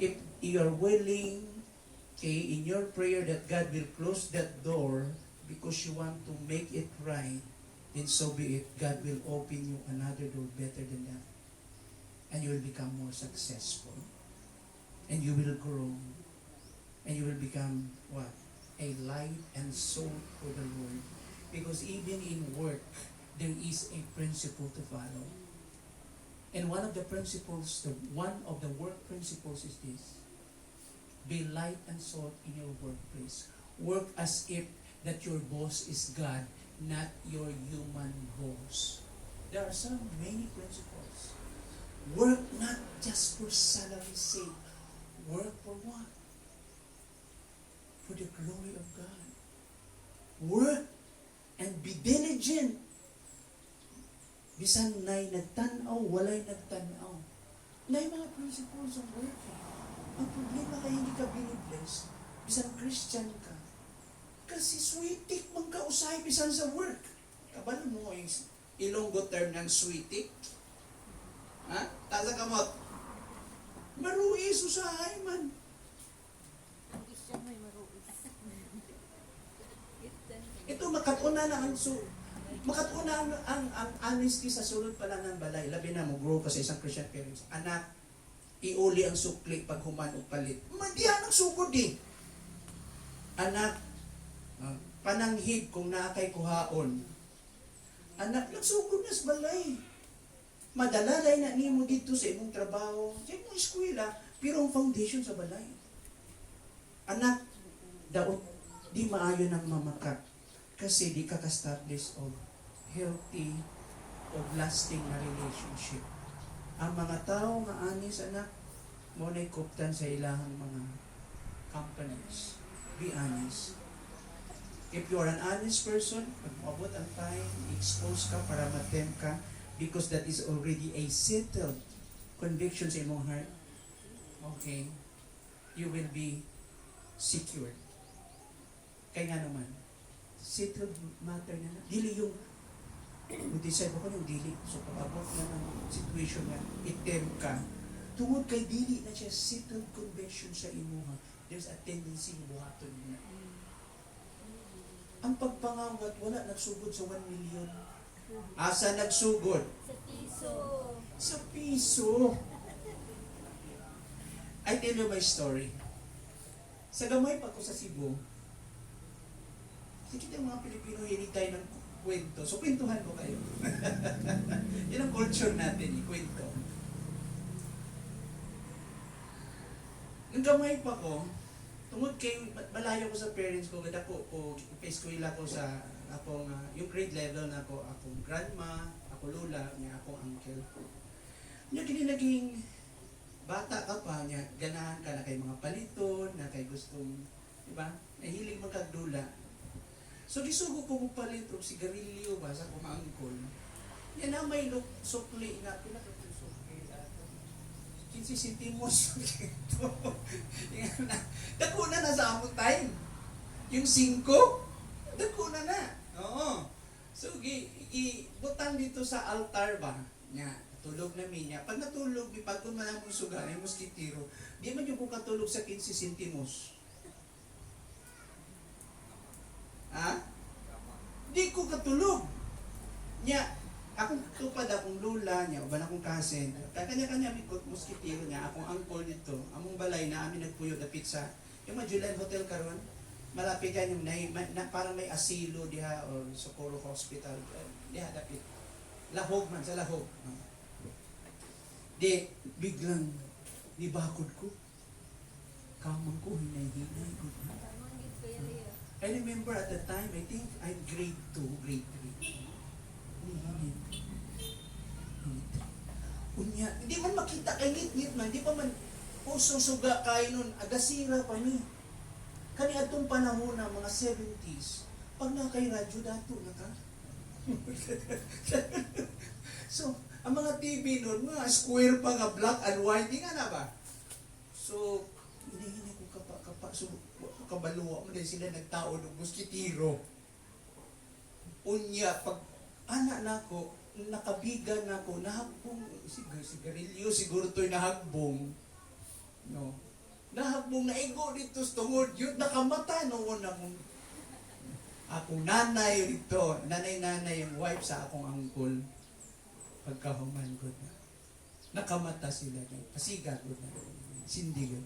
If you are willing, okay, in your prayer that God will close that door because you want to make it right, then so be it. God will open you another door better than that. And you will become more successful. And you will grow. And you will become, what? A light and soul for the Lord. Because even in work, there is a principle to follow. And one of the principles, one of the work principles is this. Be light and salt in your workplace. Work as if that your boss is God, not your human boss. There are so many principles. Work not just for salary's sake. Work for what? For the glory of God. Work and be diligent. Bisan na'y nagtanaw, walay nagtanaw. Na'y mga principles of work. Ang problema kaya hindi ka binibless, bisan Christian ka. Kasi sweetik mang kausay bisan sa work. Kabalo mo yung Ilonggo term ng sweetik? Ha? Tasa kamot. Maruis, usahay man. Ito makatuna na makatuna ang honesty sa sulod pala ng balay. Labi na mo grow ka sa isang Christian parents. Anak, iuli ang sukli pag human o palit. Madiyan ang sugod eh. Anak, pananghid kung naakay kuhaon. Anak, nagsugod na sa balay. Madalalay na nimo dito sa imong trabaho, sa imong eskwela, pero ang foundation sa balay. Anak, daot, di maayo ng mamakat. Kasi di ka ka-establish of healthy, of lasting na relationship. Ang mga tao nga anis, anak, mo na'y kuptan sa ilahang mga companies. Be honest. If you are an honest person, pag maabot ang time, expose ka para matempt ka because that is already a settled conviction sa imong heart. Okay. You will be secured. Kaya nga naman, settled matter na na. Dili yung decide ko yung dili. So pag abot na ng situation na itempt ka, tungod kay dili na siya settled conviction sa imuha, there's a tendency na buhaton mo na. Ang pagpangawat, wala nagsugod sa 1 million. Asa nagsugod? Sa piso. Sa piso. I tell you my story. Sa gamay pa ko sa Cebu, sige yung mga Pilipino, hilig tayo ng kwento. So, kwentuhan ko kayo. Yan ang culture natin, kwento. Nung gamay pa ko, tungod kay malayo ko sa parents ko, ganda ko pa-eskwela ko sa akong, yung grade level na ako, akong grandma, ako lola, niya akong uncle. Niya kini naging bata ka pa, niya ganahan ka na kay mga paliton, na kay gustong, di ba? Nahilig magkagdula. So gisugo ko kong palito, sigarilyo ba sa kumangkol. Yan na may sukli na, pinakatong sukli. 15 centimos. Dako na sa among time. Yung 5, dako na. Oo. So, butang dito sa altar ba? Nya, tulog na niya. Pag natulog, pag kung man ang suga, ay moskitiro, di man yung kung katulog sa 15 centimos. Ha? Di ko katulog. Nya, akong tupad akong lula niya, uban akong cousin, kanya-kanya mikot, moskitiro niya, akong uncle dito, among balay na amin nagpuyo na pizza. Yung mga Julian Hotel karon, malapit yan yung parang may asilo diha or Socorro Hospital, diha dapit. Lahog man, sa lahog. Di, biglang nibakod ko. Kamang ko, hinay-hinay ko. I remember at the time, I think I'm grade 2, grade 3. Unya, hindi man makita kay ngit-ngit man, hindi pa man usong suga kayo nun, agasira pa ni. Kani atong panahon na mga 70s, pag na kay radyo dato na ka. So, ang mga TV nun, mga square pa nga black and white, di nga na ba? So, hindi ko kapa, so, kabaluwa mo din sila nagtao ng muskitiro. Unya, pag anak na ako, nakabigan na ako, nahagbong, sigarilyo, siguro to'y nahagbong. No? Nahagbong, naigo dito sa tungod, yun, nakamata noon akong, akong nanay dito, nanay-nanay yung wife sa akong uncle. Pagkahuman ko na. Nakamata sila na, pasiga ko na, sindi ko.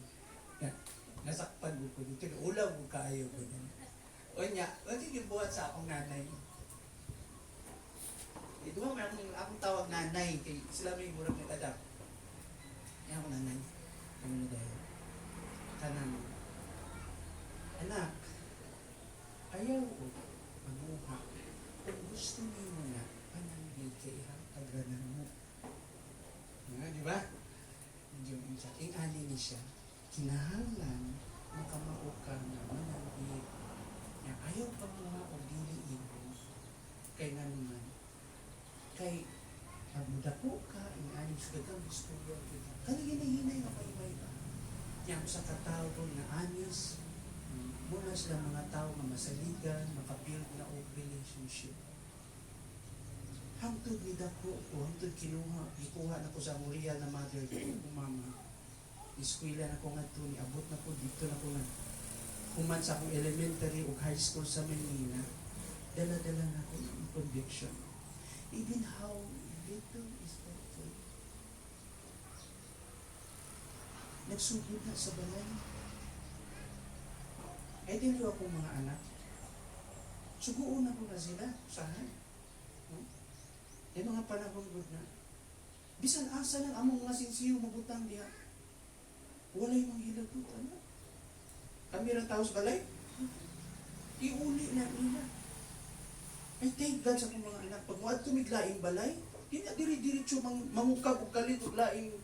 Nasakpan ko dito, ulaw ko kayo ko na. O niya, wala yung buhat sa akong nanay. Ito ba, may akong tawag nanay, kay sila may murag nag-adapt. Yan akong nanay. Ano na dahil? Kanan. Anak, ayaw ko mamuha. Kung gusto niyo mo na, panangin kay hangtaganan mo. Di ba? Yung sa ani ni siya, kinahanglan, makamao ka na manangin. Ayaw pa muha o diliin mo. Kaya nga naman, kay pagmudako ka, inaayos ka kang istorya kita. Kaniginahinay na paibay ka. Yan sa katao na anis, muna sila mga tao na masaligan, makabuild na o relationship. Hangtod ni dako ko, hangtod ikuha na ko sa real na mother ko, mama. Iskwila na ko nga ito, niabot na ko, dito na ko nga. Human sa akong elementary o high school sa Manila, dala-dala na ko ng conviction. Even how little is that faith. Nagsugod na sa balay. Eh, din yung akong mga anak. Suguon na ko na sila. Saan? No? Eh, mga panahon good na. Bisan asa lang among mga sinsiyo mabutang diha. Walay mang hilagot. Ano? Kami rin tao sa balay. Iuli na nila. I thank God sa akong mga anak. Pag muad tumiglaing balay, di na diri-diritso mangukab o kalit o laing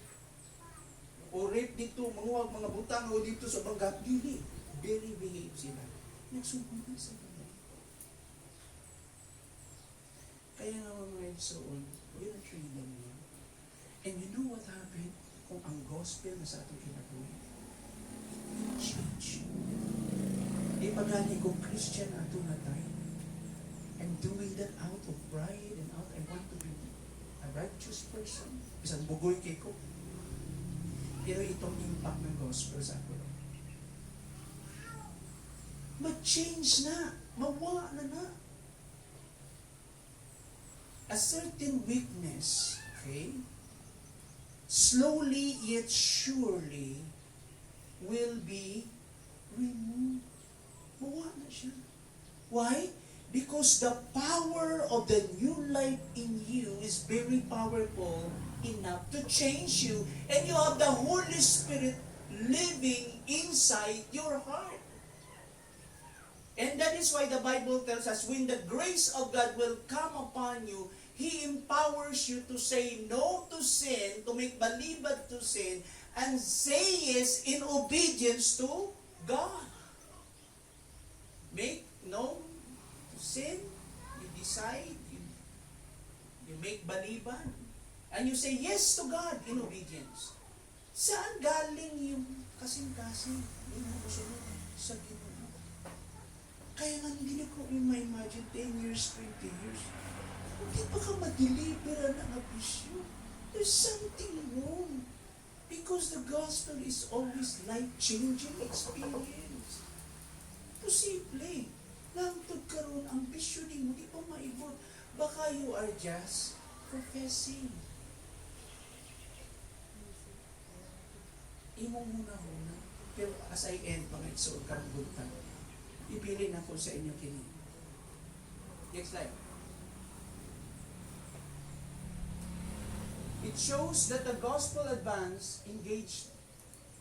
o rape dito, manguwag mga butang o dito sa banggat. Dili. very behave sila. Nagsugod na sa Lord. Kaya nga mga igsoon, we're treating you. And you know what happened? Kung ang gospel na sa atong kinabuhi, change. Di pa gani kung Christian ato na tayo. I'm doing that out of pride and out, I want to be a righteous person. Isang bugoy kay ko. Pero itong impact ng gospel sa ako. Mag-change na. Mawa na. A certain weakness, okay, slowly yet surely will be removed. Mawa na siya. Why? Because the power of the new life in you is very powerful enough to change you, and you have the Holy Spirit living inside your heart. And that is why the Bible tells us, when the grace of God will come upon you, He empowers you to say no to sin, to make balibad to sin, and say yes in obedience to God. Make no to sin, you decide, you make balibad, and you say yes to God in obedience. Saan galing yung kasing-kasing? Yung musunod sa Ginoo. Kaya nga hindi ko ma-imagine 10 years, 20 years. Hindi pa ka ma-delibera ng abisyo. There's something wrong. Because the gospel is always life-changing experience. Posible. Nangtod karon ang bisyo mo, di pa maibot. Baka you are just professing. Imong muna. Pero as I end, mga igsoon karugutan, ipili na ko sa inyo kini. Next slide. It shows that the gospel advance engaged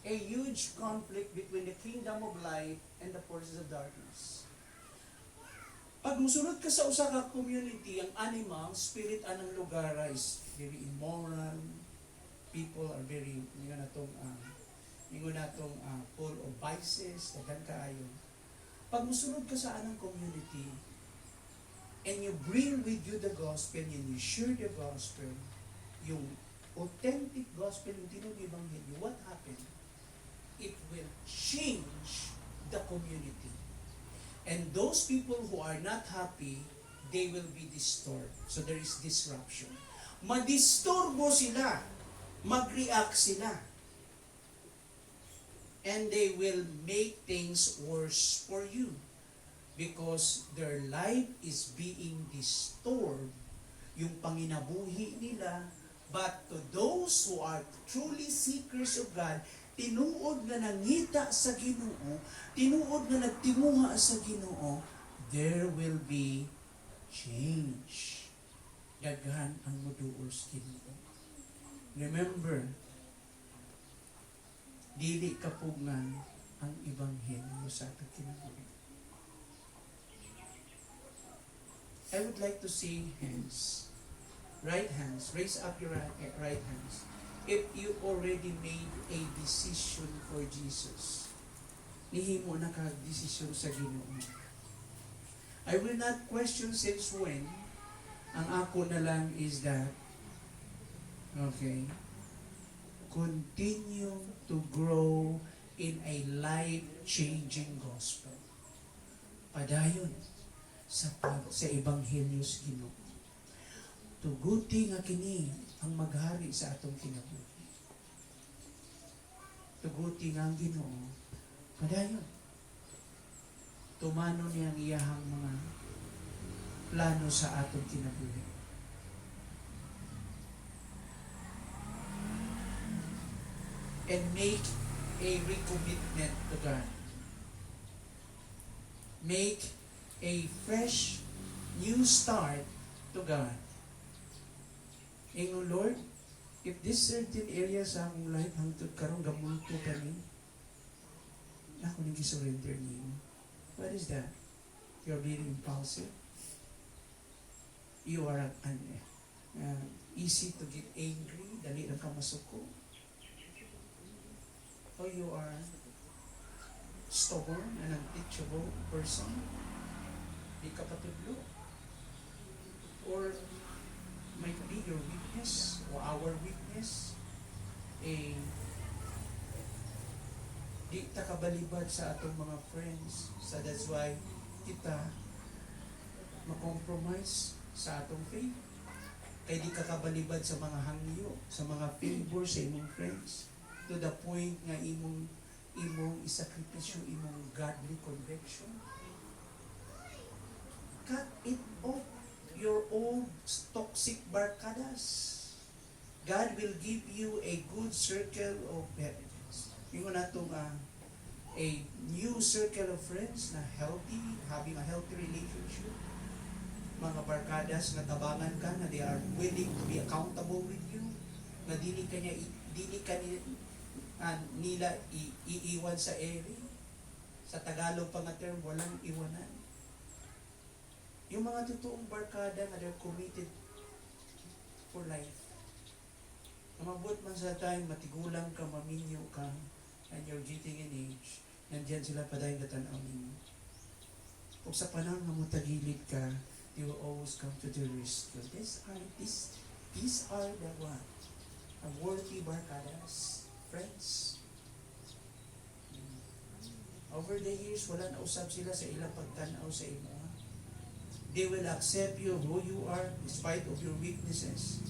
a huge conflict between the kingdom of light and the forces of darkness. Pag musunod ka sa usa ka community, ang animal, spirit anang lugar is very immoral. People are very, full of vices, daghan kaayo. Pag musunod ka sa anang community, and you bring with you the gospel, and you share the gospel, yung authentic gospel, yung tinag-ebanghelyo, what happened? It will change the community. And those people who are not happy, they will be disturbed. So there is disruption. Madisturbo sila. Mag-react sila. And they will make things worse for you. Because their life is being disturbed. Yung panginabuhi nila. But to those who are truly seekers of God, tinuod nga nangita sa Ginoo, tinuod nga nagtimuha sa Ginoo, there will be change. Daghan ang moduol sa Ginoo. Remember, dili kapugngan ang ebanghelyo sa atong kinabuhi. I would like to see hands. Right hands. Raise up your right hands. If you already made a decision for Jesus, nihimo na ka-decision sa Ginoo. I will not question since when. Ang ako na lang is that, okay, continue to grow in a life-changing gospel. Padayon sa ebanghelyo sa Ginoo. Tuguti nga kini ang maghari sa atong kinabuhi. Tuguti nga ang Ginoo, padayon. Tumano niya ang iyahang mga plano sa atong kinabuhi. And make a recommitment to God. Make a fresh, new start to God. Ingo, Lord, if this certain area sa akong life hangtod karon gamulto kami, ako nang gisurrender niyo. What is that? You're being impulsive. You are easy to get angry, dali lang ka masuko. Or you are stubborn and unteachable person, di ka patudlo, or might be your weakness or our weakness, eh, di ta kabalibad sa atong mga friends. So that's why kita makompromise sa atong faith. Kay di ka kabalibad sa mga hangyo, sa mga favor sa imong friends, to the point nga imong isakripisyo imong godly conviction. Cut it off, your old toxic barkadas. God will give you a good circle of friends. Yung na itong a new circle of friends na healthy, having a healthy relationship. Mga barkadas na tabangan ka, na they are willing to be accountable with you, na dili ka nila iiwan sa ere. Sa Tagalog pa nga term, walang iwanan. Yung mga totoong barkada na they're committed for life. Mabot man sa time, matigulang ka, maminyo ka, and you're getting in age, nandyan sila pa dahil natanaw ninyo. Kung sa panahon na mutagilid ka, they will always come to the rescue. These are the one, a worthy barkadas, friends. Over the years, wala na usab sila sa ilang pagtanaw sa imo. They will accept you who you are despite of your weaknesses.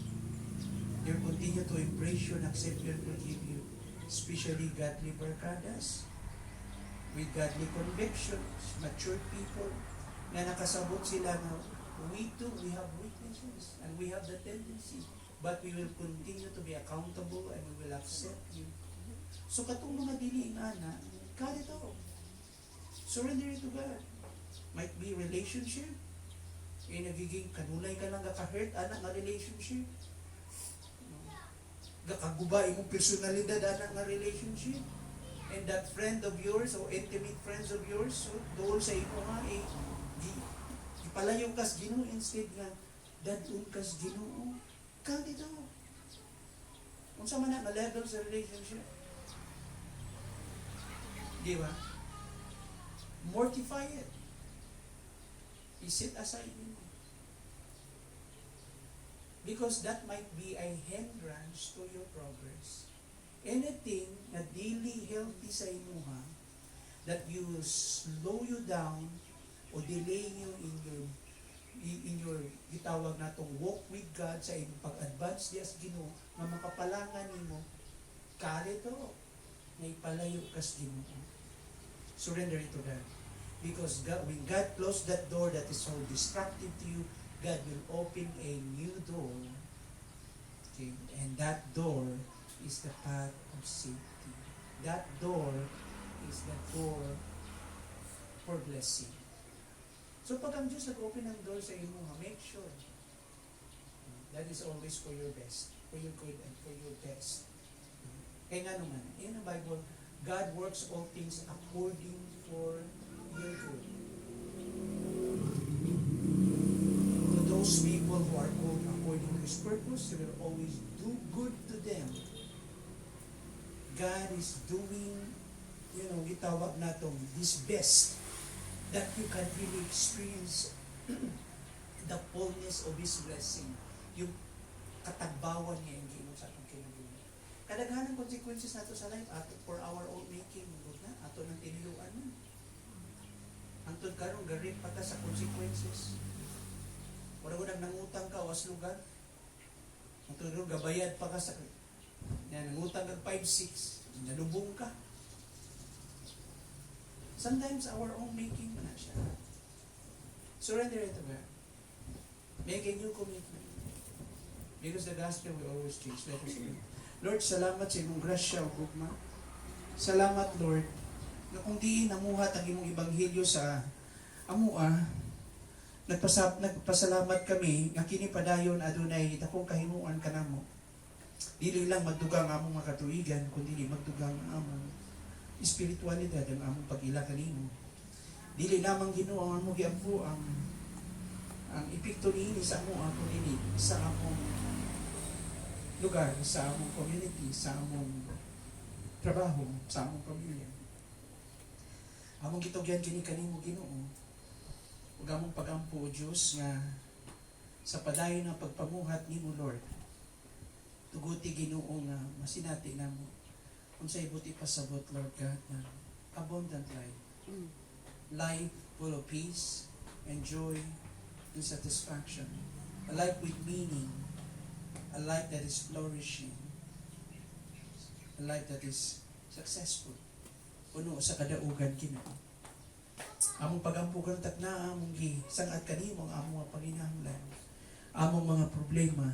They will continue to embrace you and accept you and forgive you. Especially godly barkadas with godly convictions, mature people na nakasabot sila na we too, we have weaknesses and we have the tendency, but we will continue to be accountable and we will accept you. So katong mga dili ana, cut it off. Surrender it to God. Might be relationship, nagiging kanulay ka lang gaka-hurt anak nga relationship. Gakaguba imong personalidad anak nga relationship. And that friend of yours or intimate friends of yours, so doon sa imo nga ipalayo kas Ginoo instead nga dadun kas Ginoo. Cut it off. Unsa man na level sa relationship? Di ba? Mortify it. I-set aside mo. Because that might be a hindrance to your progress. Anything na daily healthy sa imuha that you will slow you down o delay you in your gitawag natong walk with God sa imong pag-advance diya sa Ginoo nga makapalangan nimo kali to na ipalayo kas Ginoo. Surrender it to God. Because God, when God closed that door that is so destructive to you, God will open a new door. Okay? And that door is the path of safety. That door is the door for blessing. So pag ang Diyos nag-open ng door sa imo, make sure that is always for your best, for your good and for your best. Kaya nga naman, in the Bible, God works all things according for your good. To those people who are called according to His purpose, He will always do good to them. God is doing, itawag natong this best that you can really experience the fullness of His blessing. Yung katagbawan niya yung ginoo sa atong kinabuhi. Kadaghanang consequences nato sa life ato for our own making, na ato nang tinuyuan man. Antod karon garit pa ta sa consequences. Wala ko nangutang ka was lugar. Antod karon gabayad pa ka sa nangutang kag 5-6, nalubong ka. Sometimes our own making man siya. Surrender it to God. Make a new commitment. Because the gospel will always change. Let us pray. Lord, salamat sa imong grasya o gugma. Salamat, Lord, na kung diin namuhat ang imong ibanghilyo sa amua, nagpasalamat kami nga kini padayon adunay dakong kahimuan kanamo. Dili lang magdugang among mga katuigan, kundi magdugang among espiritualidad ang among pag-ila kanimo. Dili lamang Ginoo ang among giampo ang epekto niini sa among kundi sa among lugar, sa among community, sa among trabaho, sa among pamilya. Among gitugyan kini kanimo Ginoo. Ug among pagampo o Dios nga sa padayon nga pagpamuhat nimo Lord. Tuguti Ginoo nga masinati namo unsay buti pasabot Lord God na abundant life. Life full of peace and joy and satisfaction. A life with meaning. A life that is flourishing. A life that is successful. Puno sa kadaugan Ginoo. Among pagampugan takna among gisangat kanimo ang among mga panginahanglan. Among mga problema,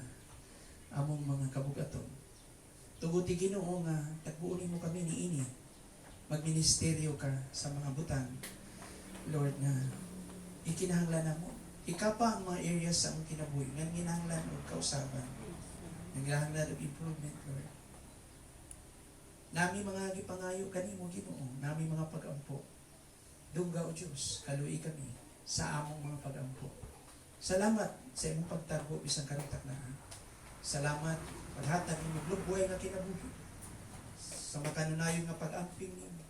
among mga kabugaton. Tuguti Ginoo nga tagbuon mo kami niini. Magministeryo ka sa mga butang. Lord na ikinahanglan namo. Ikapa ang mga areas sa among kinabuhi nga ginahanglan og kausaban. Nagahanglan og improvement Lord. Nami mga gipangayo kanimo Ginoo, nami mga pagampo. Dungga o Diyos, kaluoy kami sa among mga pagampo. Salamat sa imong pagtarbo bisang karutaknaan. Salamat paghatag nimo lubway nga kinabuhi. Sa makanunayon nga pag-amping nimo,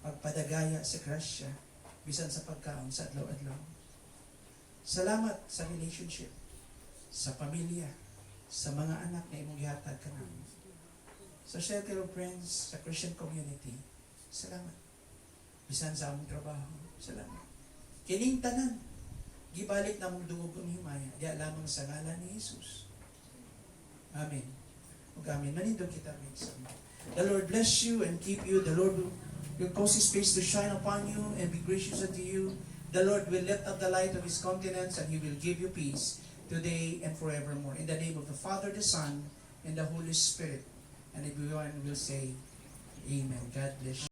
pagpadagaya sa grasya bisan sa pagkaon sa adlaw-adlaw. Salamat sa relationship, sa pamilya, sa mga anak na imong gihatag kanamo. Sa circle of friends, sa Christian community, salamat. Bisan sa among trabaho, salamat. Kining tanan, gibalik na mong dungog ang himaya, diya lamang sa ngalan ni Jesus. Amen. Ug amen. Manindog kita, the Lord bless you and keep you. The Lord will cause His face to shine upon you and be gracious unto you. The Lord will lift up the light of His countenance and He will give you peace today and forevermore. In the name of the Father, the Son, and the Holy Spirit. And everyone will say, Amen. God bless you.